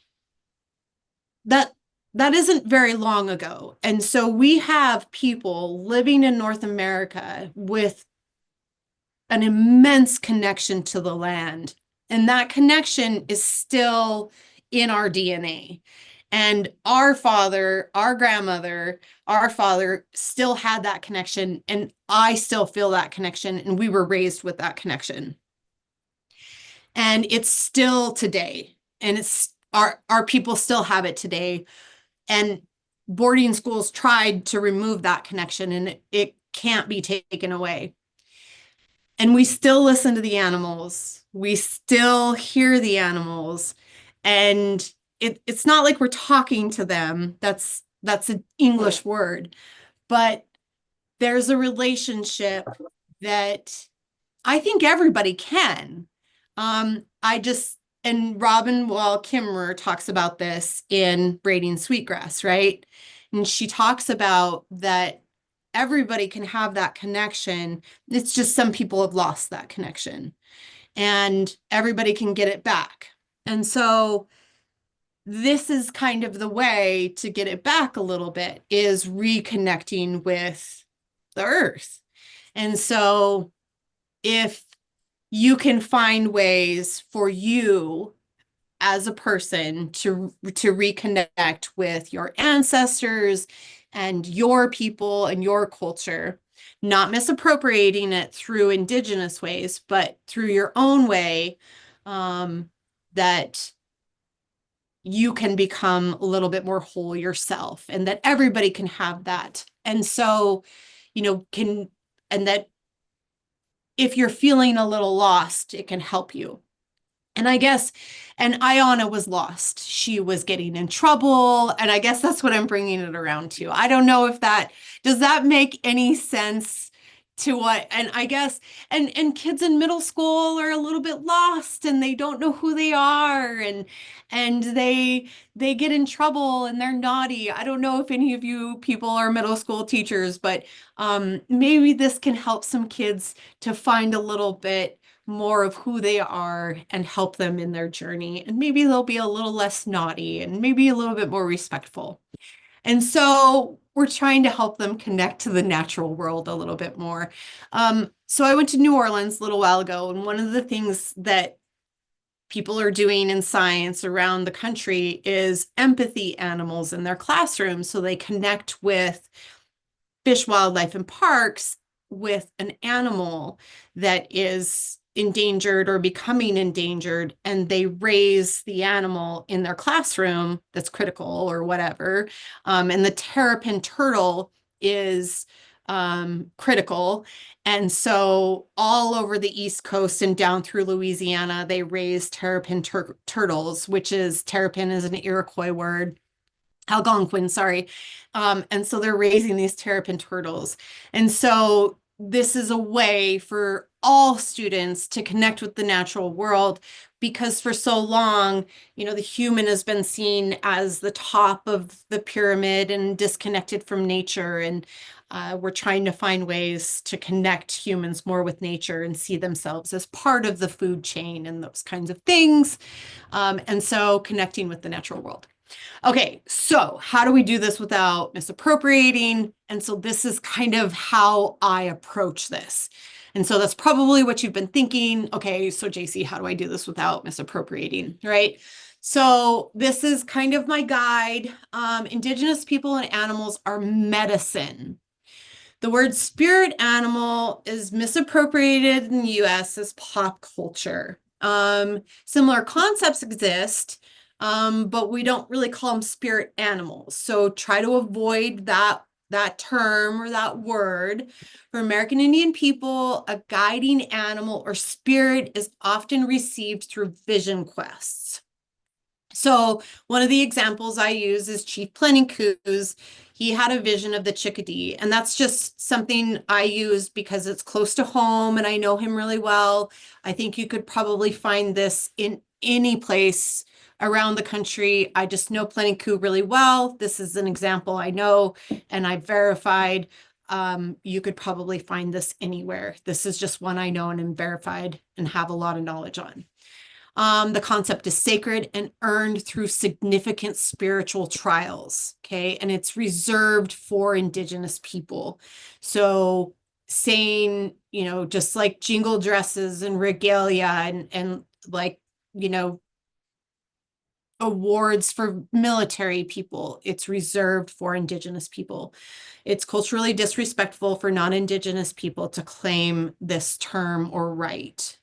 that isn't very long ago. And so we have people living in North America with an immense connection to the land. And that connection is still in our DNA. And our father, our grandmother, our father still had that connection. And I still feel that connection. And we were raised with that connection. And it's still today. And it's our people still have it today. And boarding schools tried to remove that connection, and it can't be taken away. And we still listen to the animals. We still hear the animals. And it's not like we're talking to them. That's an English word. But there's a relationship that I think everybody can. And Robin Wall Kimmerer talks about this in Braiding Sweetgrass, right? And she talks about that everybody can have that connection. It's just some people have lost that connection, and everybody can get it back. And so this is kind of the way to get it back a little bit, is reconnecting with the earth. And so if you can find ways for you as a person to reconnect with your ancestors and your people and your culture, not misappropriating it through Indigenous ways, but through your own way, that you can become a little bit more whole yourself, and that everybody can have that. And so, and that if you're feeling a little lost, it can help you. And I guess, and Ayana was lost. She was getting in trouble. And I guess that's what I'm bringing it around to. I don't know if does that make any sense to what, and I guess, and kids in middle school are a little bit lost and they don't know who they are, and they get in trouble and they're naughty. I don't know if any of you people are middle school teachers, but maybe this can help some kids to find a little bit more of who they are and help them in their journey. And maybe they'll be a little less naughty and maybe a little bit more respectful. And so we're trying to help them connect to the natural world a little bit more. So I went to New Orleans a little while ago, and one of the things that people are doing in science around the country is empathy animals in their classrooms, so they connect with fish, wildlife, and parks with an animal that is endangered or becoming endangered, and they raise the animal in their classroom that's critical or whatever. And the terrapin turtle is critical. And so all over the East Coast and down through Louisiana, they raise terrapin turtles, terrapin is an Iroquois word. Algonquin, sorry. And so they're raising these terrapin turtles. And so this is a way for all students to connect with the natural world, because for so long, the human has been seen as the top of the pyramid and disconnected from nature. And we're trying to find ways to connect humans more with nature and see themselves as part of the food chain and those kinds of things. And so connecting with the natural world. Okay, so how do we do this without misappropriating? And so this is kind of how I approach this. And so that's probably what you've been thinking. Okay, so Jacie, how do I do this without misappropriating, right? So this is kind of my guide. Indigenous people and animals are medicine. The word spirit animal is misappropriated in the US as pop culture. Similar concepts exist, but we don't really call them spirit animals. So try to avoid that term or that word. For American Indian people, a guiding animal or spirit is often received through vision quests. So one of the examples I use is Chief Plentycoo's. He had a vision of the chickadee, and that's just something I use because it's close to home and I know him really well. I think you could probably find this in any place around the country. I just know Plentycoo really well. This is an example I know and I verified. You could probably find this anywhere. This is just one I know and am verified and have a lot of knowledge on. The concept is sacred and earned through significant spiritual trials, okay? And it's reserved for Indigenous people. So saying, just like jingle dresses and regalia and like, awards for military people, it's reserved for Indigenous people. It's culturally disrespectful for non-Indigenous people to claim this term or right.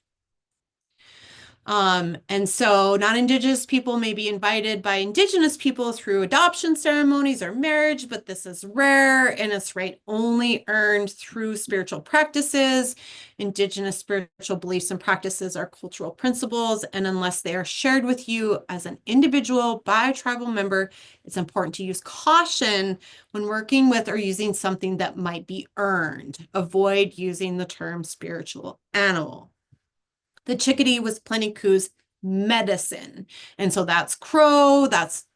And so non-Indigenous people may be invited by Indigenous people through adoption ceremonies or marriage, but this is rare and it's right only earned through spiritual practices. Indigenous spiritual beliefs and practices are cultural principles, and unless they are shared with you as an individual by a tribal member, it's important to use caution when working with or using something that might be earned. Avoid using the term spiritual animal. The chickadee was Plentycoo's medicine. And so that's crow. That's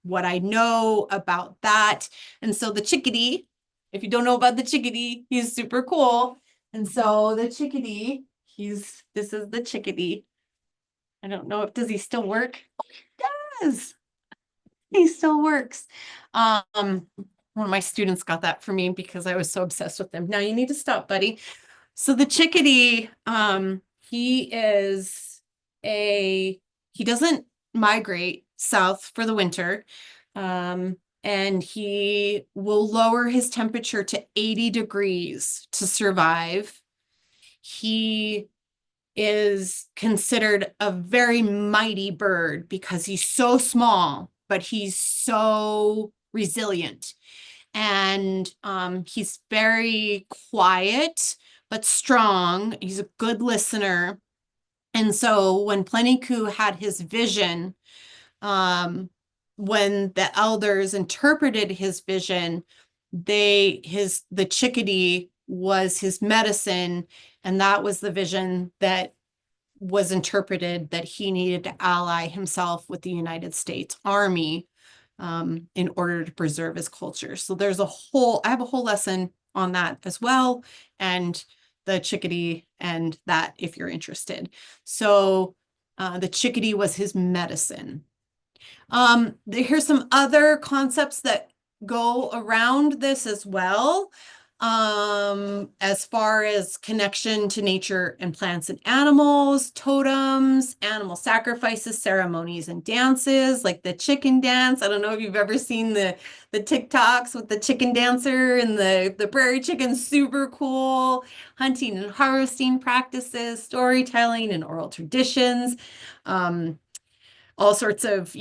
what I know about that. And so the chickadee, if you don't know about the chickadee, he's super cool. And so the chickadee, this is the chickadee. I don't know does he still work? Oh, he does. He still works. One of my students got that for me because I was so obsessed with him. Now you need to stop, buddy. So the chickadee, he doesn't migrate south for the winter. And he will lower his temperature to 80 degrees to survive. He is considered a very mighty bird because he's so small, but he's so resilient. And he's very quiet, but strong. He's a good listener. And so when Plentycoo had his vision, when the elders interpreted his vision, the chickadee was his medicine, and that was the vision that was interpreted that he needed to ally himself with the United States Army in order to preserve his culture. So I have a whole lesson on that as well, and the chickadee and that if you're interested. So the chickadee was his medicine. Here's some other concepts that go around this as well. As far as connection to nature and plants and animals, totems, animal sacrifices, ceremonies, and dances, like the chicken dance. I don't know if you've ever seen the TikToks with the chicken dancer and the prairie chicken, super cool. Hunting and harvesting practices, storytelling and oral traditions. All sorts of,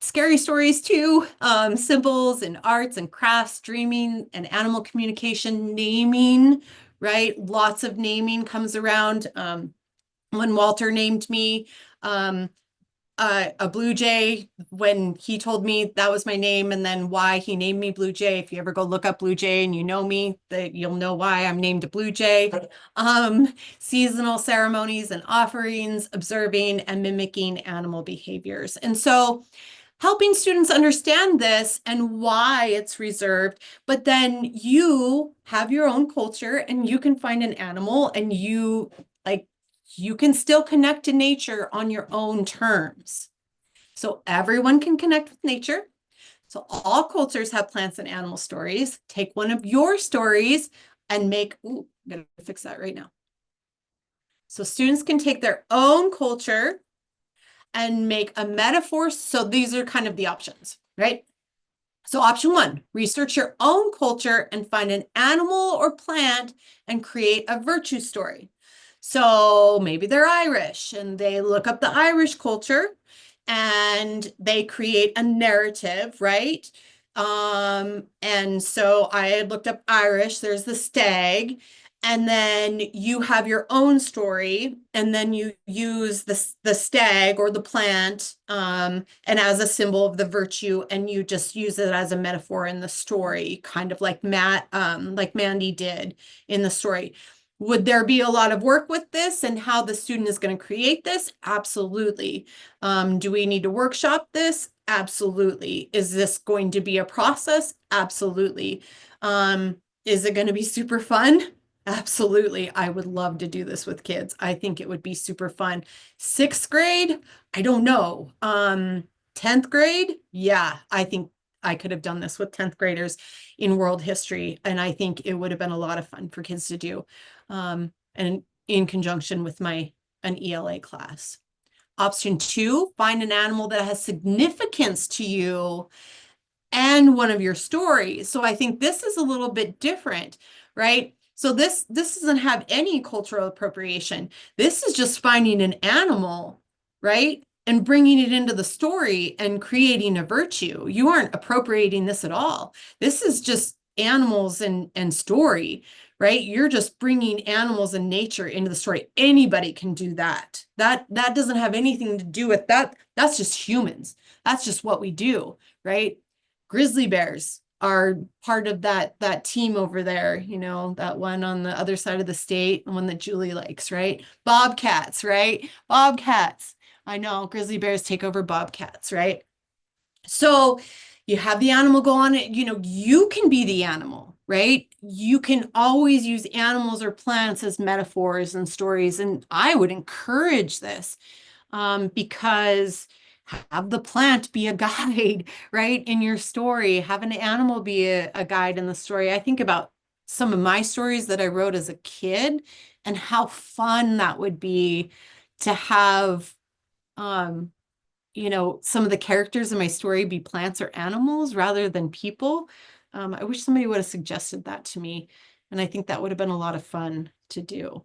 scary stories too, symbols and arts and crafts, dreaming and animal communication, naming, right? Lots of naming comes around. When Walter named me, a blue jay, when he told me that was my name, and then why he named me Blue Jay. If you ever go look up Blue Jay and you know me, that you'll know why I'm named a Blue Jay. Seasonal ceremonies and offerings, observing and mimicking animal behaviors. And so helping students understand this and why it's reserved, but then you have your own culture and you can find an animal and you can still connect to nature on your own terms. So everyone can connect with nature. So all cultures have plants and animal stories. Take one of your stories and make, I'm gonna fix that right now. So students can take their own culture and make a metaphor. So these are kind of the options, right? So option 1, research your own culture and find an animal or plant and create a virtue story. So maybe they're Irish and they look up the Irish culture and they create a narrative, right? And so I looked up Irish, there's the stag, and then you have your own story, and then you use the stag or the plant and as a symbol of the virtue, and you just use it as a metaphor in the story, kind of like Mandy did in the story. Would there be a lot of work with this and how the student is going to create this? Absolutely. Do we need to workshop this? Absolutely. Is this going to be a process? Absolutely. Is it going to be super fun? Absolutely. I would love to do this with kids. I think it would be super fun. 6th grade? I don't know. 10th grade? Yeah, I think I could have done this with 10th graders in world history. And I think it would have been a lot of fun for kids to do. And in conjunction with an ELA class. Option 2, find an animal that has significance to you and one of your stories. So I think this is a little bit different, right? So this doesn't have any cultural appropriation. This is just finding an animal, right? And bringing it into the story and creating a virtue. You aren't appropriating this at all. This is just animals and story, right? You're just bringing animals and nature into the story. Anybody can do that. That doesn't have anything to do with that. That's just humans. That's just what we do, right? Grizzly bears are part of that team over there, you know, that one on the other side of the state, the one that Julie likes, right? Bobcats, right? Bobcats. I know grizzly bears take over bobcats, right? So you have the animal go on it, you know, you can be the animal, right? You can always use animals or plants as metaphors and stories. And I would encourage this because have the plant be a guide, right? In your story, have an animal be a guide in the story. I think about some of my stories that I wrote as a kid and how fun that would be to have, you know, some of the characters in my story be plants or animals rather than people. I wish somebody would have suggested that to me. And I think that would have been a lot of fun to do.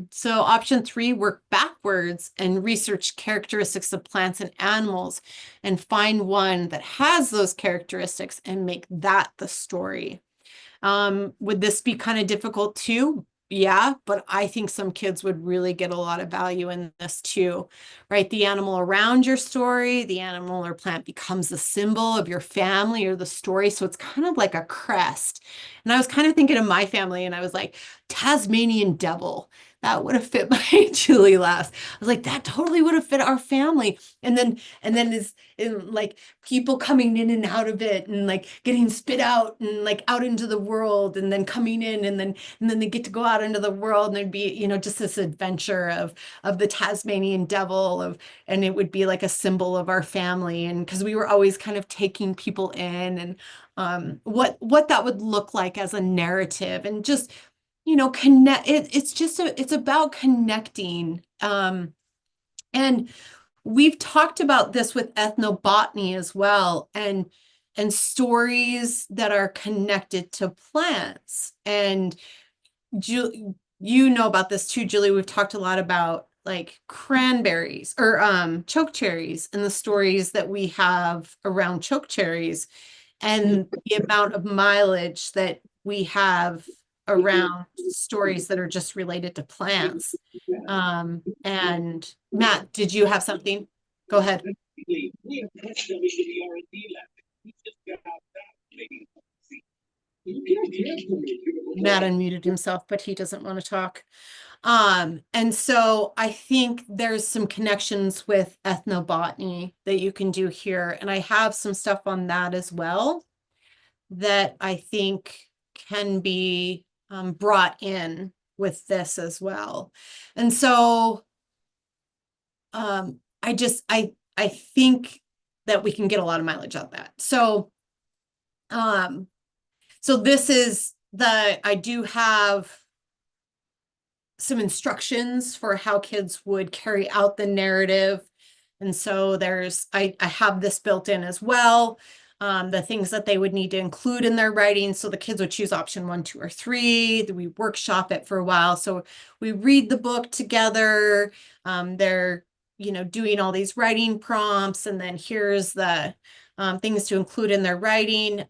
So option 3, work backwards and research characteristics of plants and animals and find one that has those characteristics and make that the story. Would this be kind of difficult too? Yeah, but I think some kids would really get a lot of value in this too, right? The animal around your story, the animal or plant becomes the symbol of your family or the story. So it's kind of like a crest. And I was kind of thinking of my family and I was like, Tasmanian devil. That would have fit my Julie last. I was like, that totally would have fit our family. And then is like people coming in and out of it and like getting spit out and like out into the world and then coming in and then they get to go out into the world and there'd be, you know, just this adventure of the Tasmanian devil and it would be like a symbol of our family. And because we were always kind of taking people in and what that would look like as a narrative and just, you know, connect. It's about connecting. And we've talked about this with ethnobotany as well, and stories that are connected to plants. And you know about this too, Julie. We've talked a lot about like cranberries or choke cherries and the stories that we have around choke cherries and the amount of mileage that we have around stories that are just related to plants. And Matt, did you have something? Go ahead. Matt unmuted himself, but he doesn't want to talk. And so I think there's some connections with ethnobotany that you can do here. And I have some stuff on that as well that I think can be brought in with this as well. And so I think that we can get a lot of mileage out of that. So so this is I do have some instructions for how kids would carry out the narrative. And so I have this built in as well. The things that they would need to include in their writing. So the kids would choose option 1, 2, or 3. We workshop it for a while. So we read the book together. They're, doing all these writing prompts. And then here's the things to include in their writing.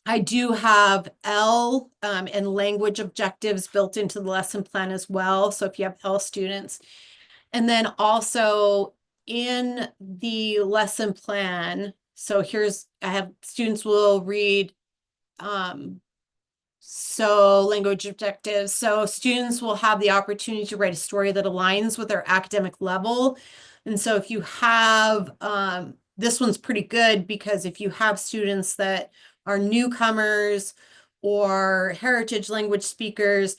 I do have L and language objectives built into the lesson plan as well. So if you have L students, and then also in the lesson plan, so I have students will read, so language objectives. So students will have the opportunity to write a story that aligns with their academic level. And so if you have, this one's pretty good because if you have students that are newcomers or heritage language speakers,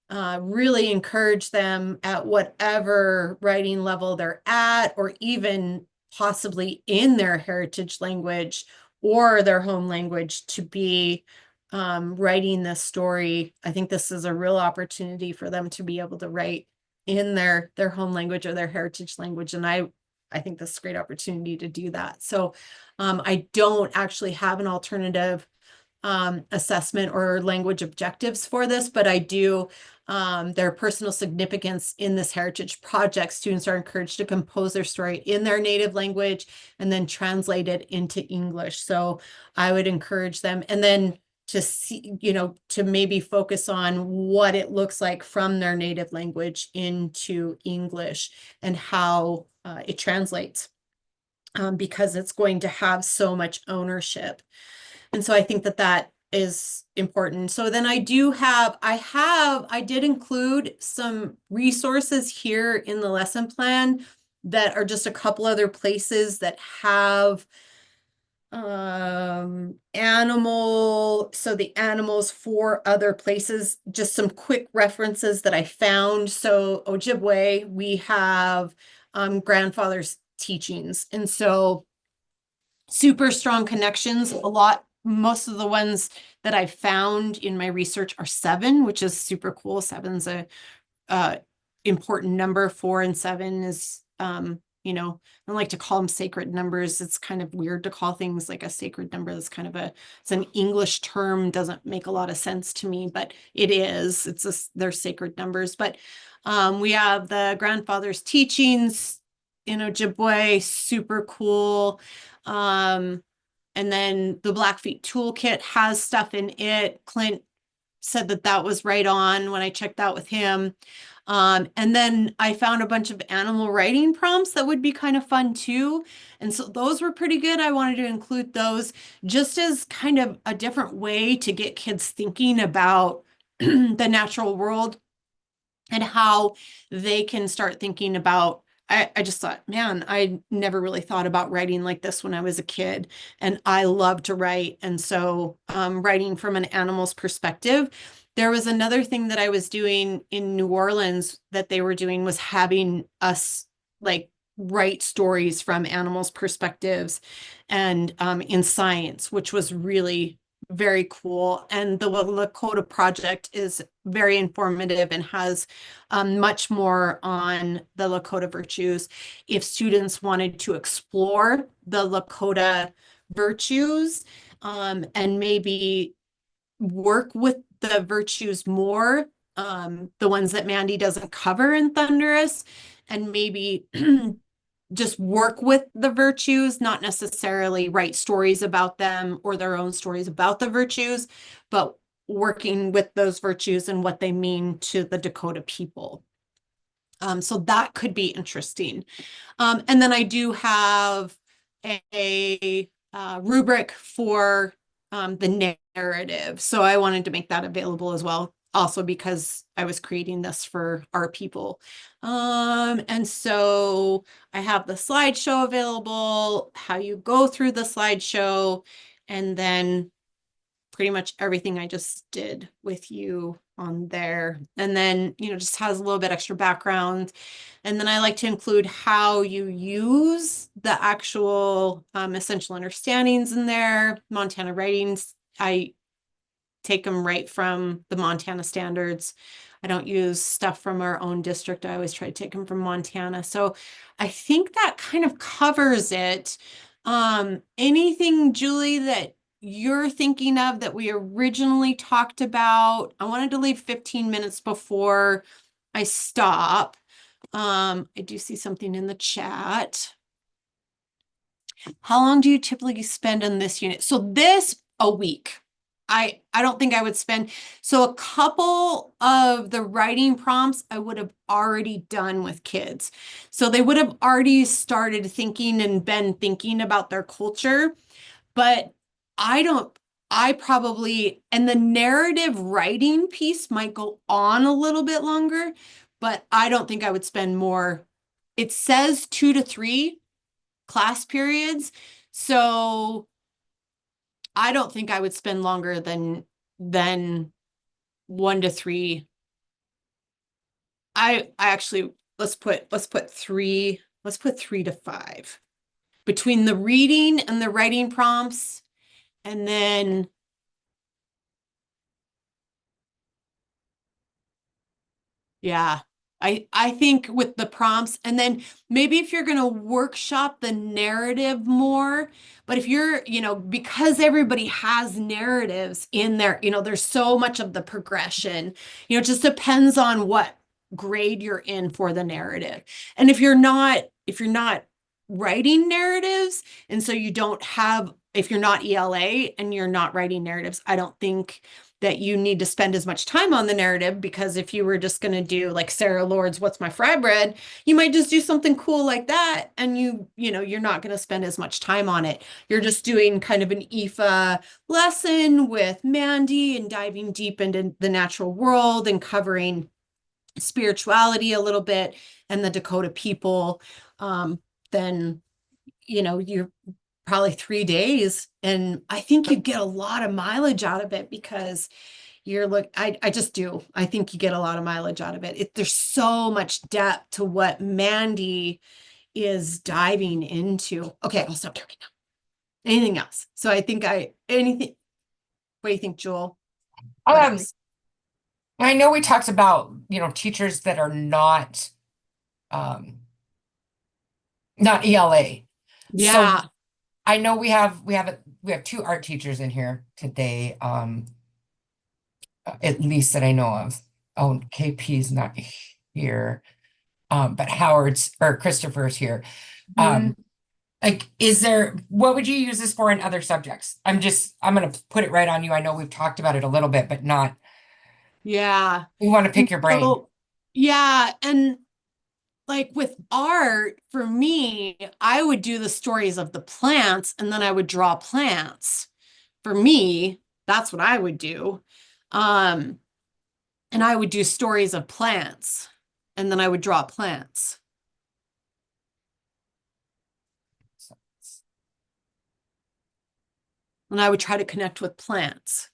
really encourage them at whatever writing level they're at, or even possibly in their heritage language or their home language to be writing this story. I think this is a real opportunity for them to be able to write in their home language or their heritage language. And I think this is a great opportunity to do that. So I don't actually have an alternative assessment or language objectives for this, but I do. Their personal significance in this heritage project. Students are encouraged to compose their story in their native language and then translate it into English. So I would encourage them, and then to see, to maybe focus on what it looks like from their native language into English and how it translates, because it's going to have so much ownership. And so I think that is important. So then I did include some resources here in the lesson plan that are just a couple other places that have so the animals for other places, just some quick references that I found. So Ojibwe, we have grandfather's teachings. And so super strong connections. Most of the ones that I found in my research are 7, which is super cool. 7's a important number. 4 and 7 is, I like to call them sacred numbers. It's kind of weird to call things like a sacred number. That's kind of it's an English term, doesn't make a lot of sense to me, but it is. They're sacred numbers. But we have the grandfather's teachings in Ojibwe, super cool. And then the Blackfeet Toolkit has stuff in it. Clint said that was right on when I checked out with him. And then I found a bunch of animal writing prompts that would be kind of fun too. And so those were pretty good. I wanted to include those just as kind of a different way to get kids thinking about the natural world and how they can start thinking about. I just thought, man, I never really thought about writing like this when I was a kid, and I love to write. And so writing from an animal's perspective. There was another thing that I was doing in New Orleans that they were doing was having us like write stories from animals' perspectives and in science, which was really very cool. And the Lakota project is very informative and has much more on the Lakota virtues. If students wanted to explore the Lakota virtues and maybe work with the virtues more, the ones that Mandy doesn't cover in Thunderous, and maybe just work with the virtues, not necessarily write stories about them or their own stories about the virtues, but working with those virtues and what they mean to the Dakota people. So that could be interesting. And then I do have a rubric for the narrative. So I wanted to make that available as well, also because I was creating this for our people. And so I have the slideshow available, how you go through the slideshow, and then pretty much everything I just did with you on there. And then, just has a little bit extra background. And then I like to include how you use the actual essential understandings in there. Montana writings, I take them right from the Montana standards. I don't use stuff from our own district. I always try to take them from Montana. So I think that kind of covers it. Anything, Julie, that you're thinking of that we originally talked about? I wanted to leave 15 minutes before I stop. I do see something in the chat. How long do you typically spend on this unit? So a week. I don't think I would spend, so a couple of the writing prompts I would have already done with kids. So they would have already started thinking and been thinking about their culture, but I probably, and the narrative writing piece might go on a little bit longer, but I don't think I would spend more. It says 2 to 3 class periods. So I don't think I would spend longer than 1 to 3. I actually, let's put 3 to 5 between the reading and the writing prompts. And then yeah, I think with the prompts, and then maybe if you're going to workshop the narrative more, but if you're, because everybody has narratives in there, there's so much of the progression, it just depends on what grade you're in for the narrative. And if you're not writing narratives, and so if you're not ELA and you're not writing narratives, I don't think that you need to spend as much time on the narrative, because if you were just going to do like Sarah Lord's What's My Fry Bread, you might just do something cool like that, and you're not going to spend as much time on it. You're just doing kind of an IEFA lesson with Mandy and diving deep into the natural world and covering spirituality a little bit and the Dakota people. Then you're probably 3 days, and I think you get a lot of mileage out of it, because I just do. I think you get a lot of mileage out of it. There's so much depth to what Mandy is diving into. Okay, I'll stop talking now. Anything else? So I think anything. What do you think, Joel? What else? I know we talked about, teachers that are not ELA. Yeah. So I know we have 2 art teachers in here today, at least that I know of. Oh, KP's not here, but Christopher's here. Like, what would you use this for in other subjects? I'm going to put it right on you. I know we've talked about it a little bit, but not. Yeah. We want to pick your brain. Yeah. And like with art, for me, I would do the stories of the plants, and then I would draw plants. For me, that's what I would do. And I would do stories of plants, and then I would draw plants. And I would try to connect with plants.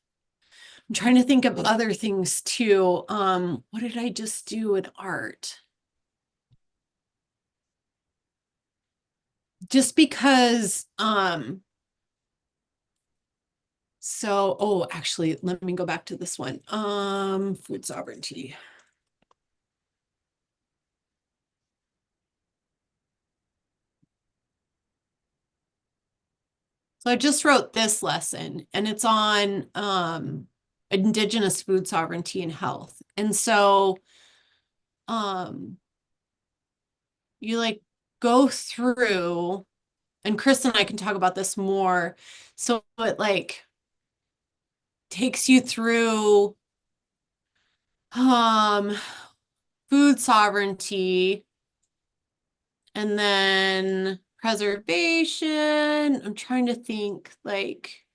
I'm trying to think of other things too. What did I just do in art? Just because, actually, let me go back to this one. Food sovereignty. So I just wrote this lesson, and it's on Indigenous food sovereignty and health. And so, you like go through, and Chris and I can talk about this more. So it like takes you through, food sovereignty, and then preservation. I'm trying to think like,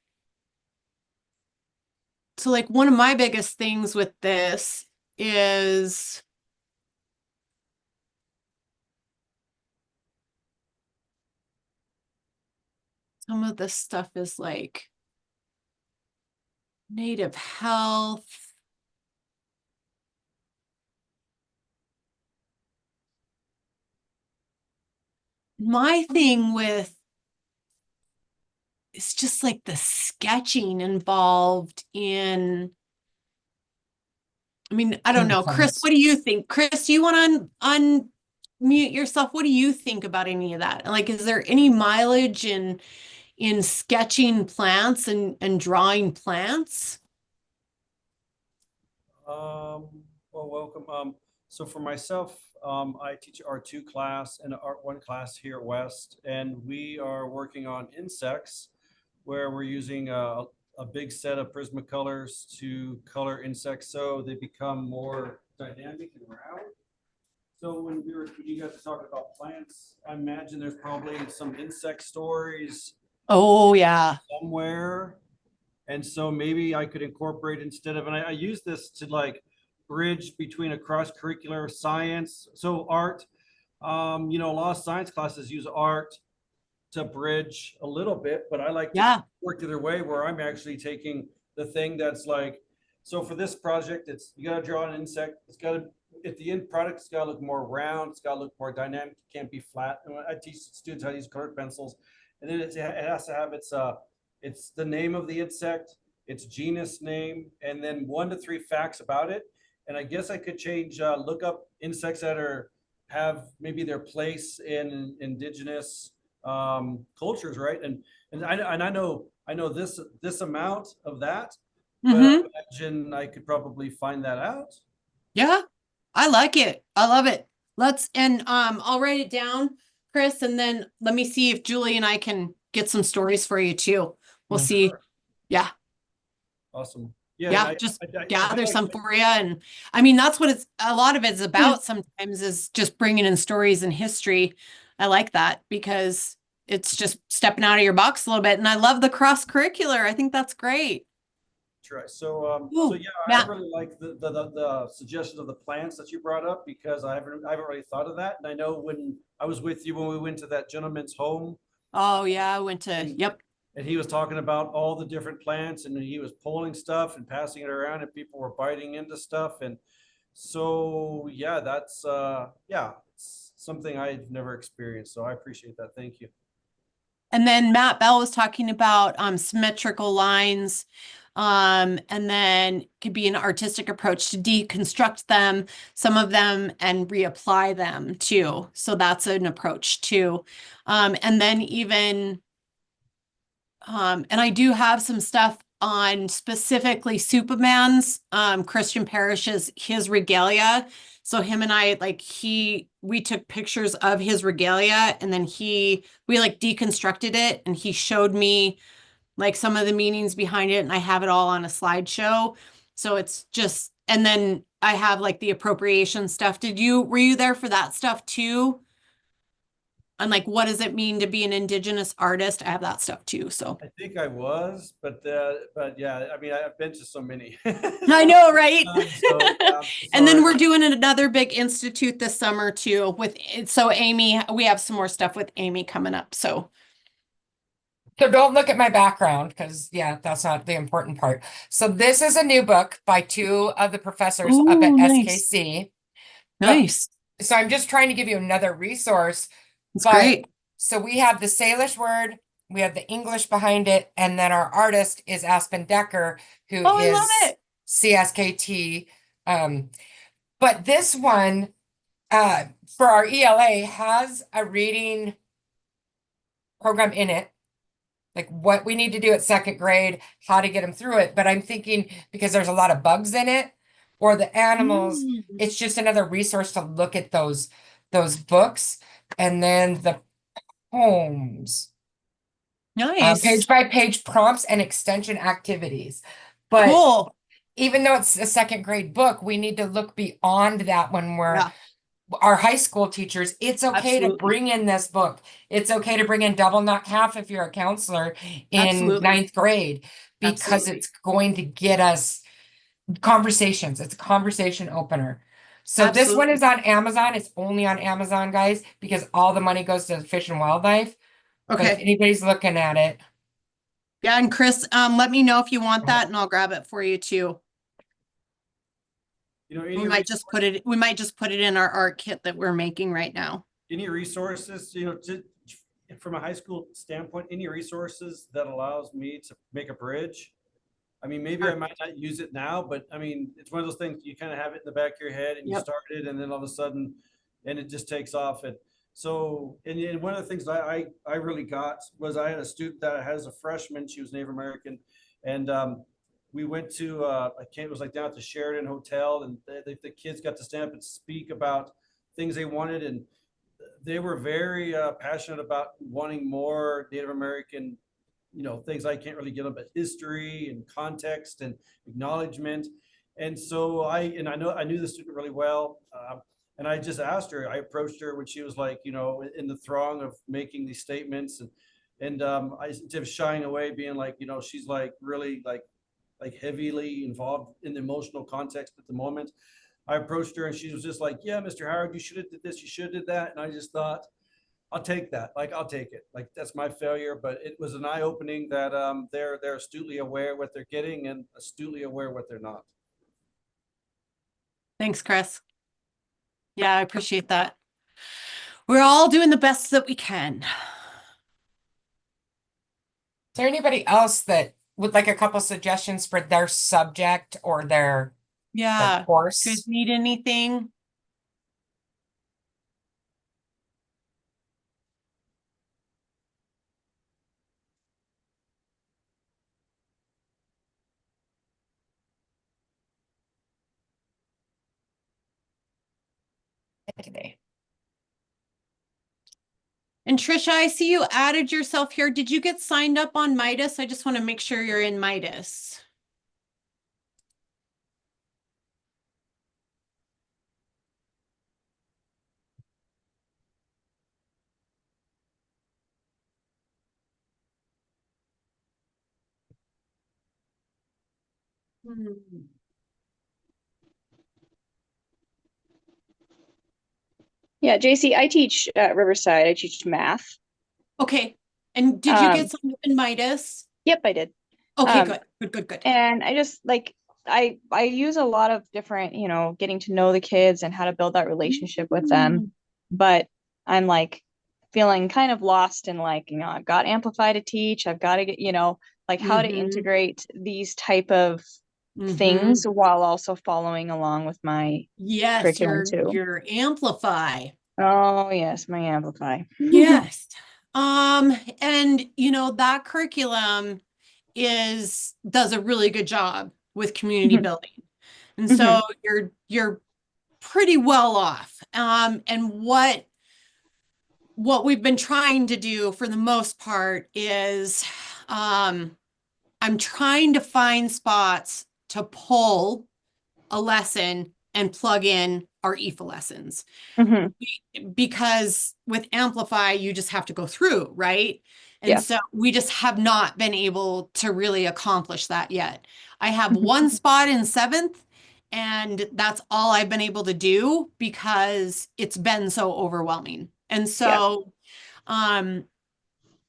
so like one of my biggest things with this is some of this stuff is like native health. My thing with it's just like the sketching involved in, I mean, I don't know. Chris, what do you think? Chris, do you want to unmute yourself? What do you think about any of that? Like, is there any mileage in sketching plants and drawing plants? Well, welcome. So for myself, I teach R2 class and Art 1 class here at West, and we are working on insects where we're using a big set of Prismacolors to color insects so they become more dynamic and round. So when you guys are talking about plants, I imagine there's probably some insect stories Oh, yeah. somewhere. And so maybe I could incorporate instead of, and I use this to like bridge between a cross-curricular science. So art, you know, a lot of science classes use art to bridge a little bit, but I like to work the other way where I'm actually taking the thing that's like, so for this project, it's, you got to draw an insect. It's got to, at the end product, it's got to look more round. It's got to look more dynamic. It can't be flat. And I teach students how to use colored pencils, and then it has to have it's the name of the insect, its genus name, and then 1 to 3 facts about it. And I guess I could change, look up insects that have maybe their place in indigenous cultures, right? And I know this amount of that, but I imagine I could probably find that out. Yeah, I like it. I love it. I'll write it down, Chris, and then let me see if Julie and I can get some stories for you too. We'll see. Sure. Yeah. Awesome. Yeah, just gather some for you. And I mean, that's what a lot of it's about sometimes, is just bringing in stories and history. I like that because it's just stepping out of your box a little bit. And I love the cross curricular. I think that's great. Try. So yeah, Matt. I really like the suggestion of the plants that you brought up, because I haven't really thought of that. And I know when I was with you when we went to that gentleman's home. Oh yeah, I went to, yep. And he was talking about all the different plants, and he was pulling stuff and passing it around, and people were biting into stuff. And so yeah, that's it's something I've never experienced. So I appreciate that. Thank you. And then Matt Bell was talking about symmetrical lines. And then could be an artistic approach to deconstruct them, some of them, and reapply them too. So that's an approach too. And then even, and I do have some stuff on specifically Superman's, Christian Parrish's, his regalia. So him and I, like, we took pictures of his regalia, and then we like deconstructed it, and he showed me like some of the meanings behind it, and I have it all on a slideshow. So it's just, and then I have like the appropriation stuff. Were you there for that stuff too? And like, what does it mean to be an Indigenous artist? I have that stuff too. So I think I was, but yeah, I mean, I've been to so many. I know, right? So, and then we're doing another big institute this summer too so Amy, we have some more stuff with Amy coming up. So don't look at my background, because yeah, that's not the important part. So this is a new book by 2 of the professors up at nice. SKC. Nice. So I'm just trying to give you another resource. That's great. So we have the Salish word, we have the English behind it, and then our artist is Aspen Decker, who I is love it. CSKT. But this one, for our ELA, has a reading program in it like what we need to do at second grade, how to get them through it. But I'm thinking because there's a lot of bugs in it or the animals, Mm, it's just another resource to look at those books. And then the poems, nice. page by page prompts and extension activities. But Cool. even though it's a second grade book, we need to look beyond that when we're Yeah, our high school teachers. It's okay to absolutely. bring in this book. It's okay to bring in double, not half if you're a counselor in Absolutely. ninth grade, because Absolutely. it's going to get us conversations. It's a conversation opener. So this one Absolutely. is on Amazon. It's only on Amazon, guys, because all the money goes to Fish and Wildlife. But if Okay. anybody's looking at it, Yeah, and Chris, let me know if you want that and I'll grab it for you too. You know, We might just put it in our art kit that we're making right now. any resources, you know, from a high school standpoint, any resources that allows me to make a bridge? I mean, maybe I might not use it now, but I mean, it's one of those things you kind of have it in the back of your head and you Yep. start it and then all of a sudden, and it just takes off. And so, and one of the things that I really got was I had a student that has a freshman, she was Native American. And we went to, it was like down at the Sheridan Hotel, and the kids got to stand up and speak about things they wanted. And they were very passionate about wanting more Native American, you know, things I can't really get them, but history and context and acknowledgement. And so I knew the student really well. And I just asked her, I approached her when she was like, you know, in the throng of making these statements. And I, instead of shying away, being like, you know, she's like really like heavily involved in the emotional context at the moment. I approached her and she was just like, yeah, Mr. Howard, you should have did this, you should have did that. And I just thought, I'll take that. Like, I'll take it. Like, that's my failure, but it was an eye opening that they're astutely aware what they're getting and astutely aware what they're not. Thanks, Chris. Yeah, I appreciate that. We're all doing the best that we can. is there anybody else that would like a couple suggestions for their subject or their Yeah. You guys course? need anything? Today. And Trisha, I see you added yourself here. Did you get signed up on Midas? I just want to make sure you're in Midas. Yeah, Jacie, I teach at Riverside. I teach math. Okay. And did you get signed up in Midas? Yep, I did. Okay, good. And I just like I use a lot of different, you know, getting to know the kids and how to build that relationship with them. But I'm like feeling kind of lost in like, you know, I've got Amplify to teach. I've got to get, you know, like how to integrate these type of things while also following along with my curriculum too. Your Amplify. Oh yes, my Amplify. Yes. And you know, that curriculum does a really good job with community building. And so you're pretty well off. And what we've been trying to do for the most part is I'm trying to find spots to pull a lesson and plug in our IEFA lessons. Because with Amplify, you just have to go through, right? And so we just have not been able to really accomplish that yet. I have one spot in 7th, and that's all I've been able to do because it's been so overwhelming. And so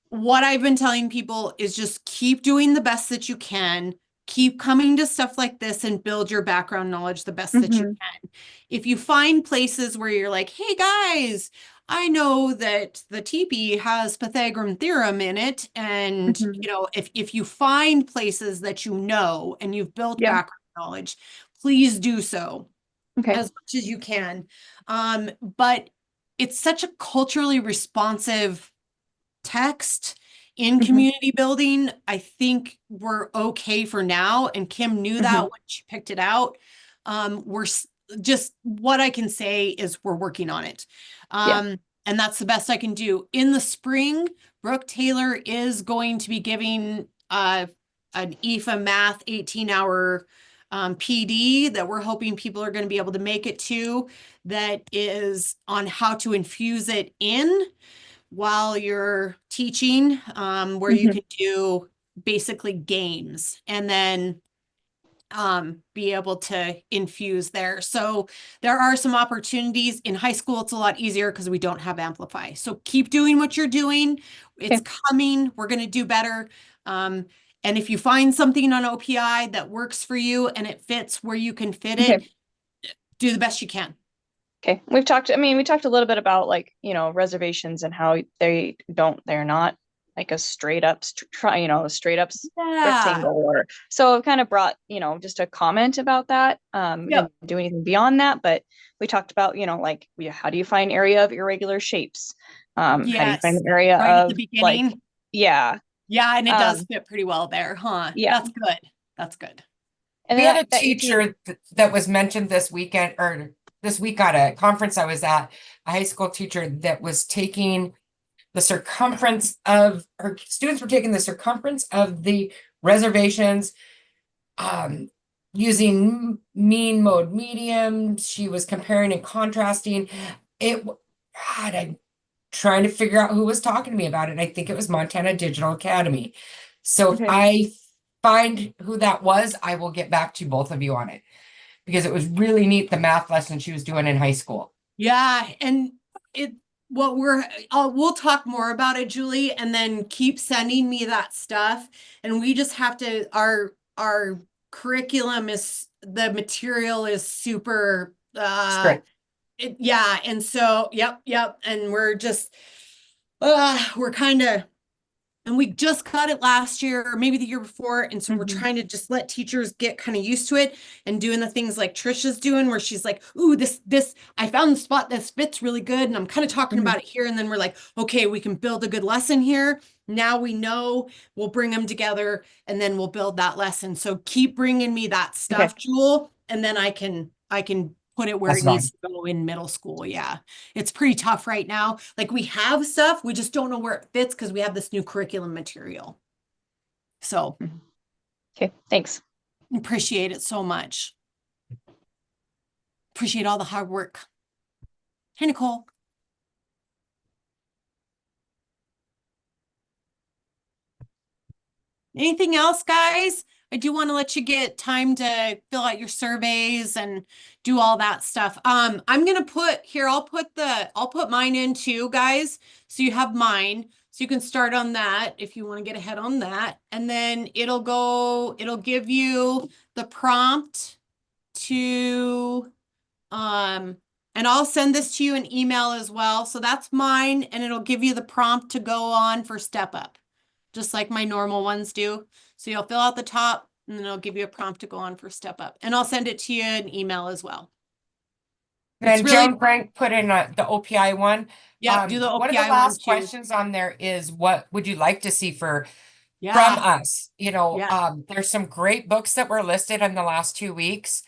what I've been telling people is just keep doing the best that you can. Keep coming to stuff like this and build your background knowledge the best that you can. If you find places where you're like, hey guys, I know that the teepee has Pythagorean theorem in it. And, you know, if you find places that you know and you've built background knowledge, please do so as much as you can. But it's such a culturally responsive text. in Mhm. community building, I think we're okay for now. And Kim knew that when she picked it out. Just what I can say is we're working on it. Yeah. And that's the best I can do. In the spring, Brooke Taylor is going to be giving an IEFA math 18-hour PD that we're hoping people are going to be able to make it to, that is on how to infuse it in while you're teaching, where you Mhm. can do basically games and then be able to infuse there. So there are some opportunities. In high school. It's a lot easier because we don't have Amplify. So keep doing what you're doing. It's coming. We're going to do better. And if you find something on OPI that works for you and it fits where you can fit it, do the best you can. Okay. We talked a little bit about like, reservations and how they're not like a straight up rectangle, or so I've kind of brought, just a comment about that. We didn't do anything beyond that, but we talked about, like, how do you find area of irregular shapes? How do you find an area right at of the beginning? yeah. Yeah, and it does fit pretty well there, huh? Yeah. That's good. That's good. And We then had a that 18 teacher that was mentioned this weekend or this week at a conference I was at, a high school teacher that was taking the circumference of her students were taking the circumference of the reservations, using mean, mode, medium. She was comparing and contrasting. God, I'm trying to figure out who was talking to me about it. I think it was Montana Digital Academy. So if Okay. I find who that was, I will get back to both of you on it, because it was really neat, the math lesson she was doing in high school. Yeah, and we'll talk more about it, Julie, and then keep sending me that stuff. And we just have to, our curriculum the material is super, Strict. yeah. And so, yep. And we're just, we're kind of, and we just got it last year or maybe the year before. And so we're trying to just let teachers get kind of used to it and doing the things like Trisha's doing, where she's like, ooh, this, I found the spot that fits really good. And I'm kind of talking about it here. And then we're like, okay, we can build a good lesson here. Now we know, we'll bring them together and then we'll build that lesson. So keep bringing me that stuff, Jewel. And then I can put it where That's it needs to go in middle school. Yeah. It's pretty tough right now. Like, we have stuff, we just don't know where it fits because we have this new curriculum material. So Okay, thanks. appreciate it so much. Appreciate all the hard work. Hey, Nicole. Anything else, guys? I do want to let you get time to fill out your surveys and do all that stuff. I'm gonna put here, I'll put mine in too, guys. So you have mine. So you can start on that if you want to get ahead on that. And then it'll give you the prompt to and I'll send this to you in email as well. So that's mine, and it'll give you the prompt to go on for Step Up, just like my normal ones do. So you'll fill out the top, and then it'll give you a prompt to go on for Step Up. And I'll send it to you in email as well. And Joan Frank put in the OPI one. Yeah, do the OPI one of the one last too. questions on there is, what would you like to see from Yeah, us? There's some great books that were listed in the last 2 weeks.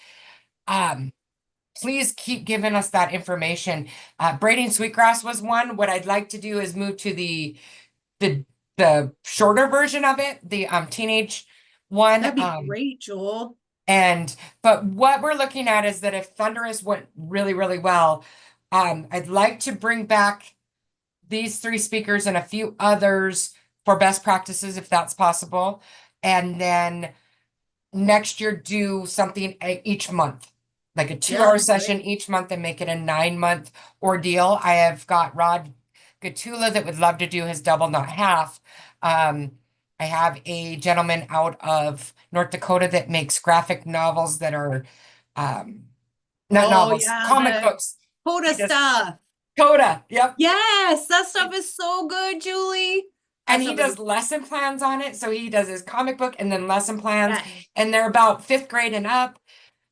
Please keep giving us that information. Braiding Sweetgrass was one. What I'd like to do is move to the shorter version of it, the teenage one. that'd be great, Joel. But what we're looking at is that if Thunderous went really, really well, I'd like to bring back these 3 speakers and a few others for best practices, if that's possible. And then next year, do something each month, like a 2-hour session each month, and make it a 9-month ordeal. I have got Rod Gatula that would love to do his double, not half. I have a gentleman out of North Dakota that makes graphic novels that are not novels, comic books. Coda stuff. Coda, yep. Yes, that stuff is so good, Julie. And he does lesson plans on it. So he does his comic book and then lesson plans. And they're about 5th grade and up.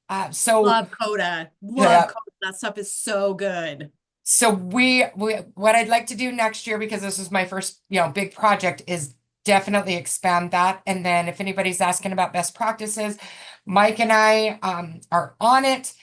Love Coda. Coda. That stuff is so good. So we what I'd like to do next year, because this is my first, big project, is definitely expand that. And then if anybody's asking about best practices, Mike and I are on it.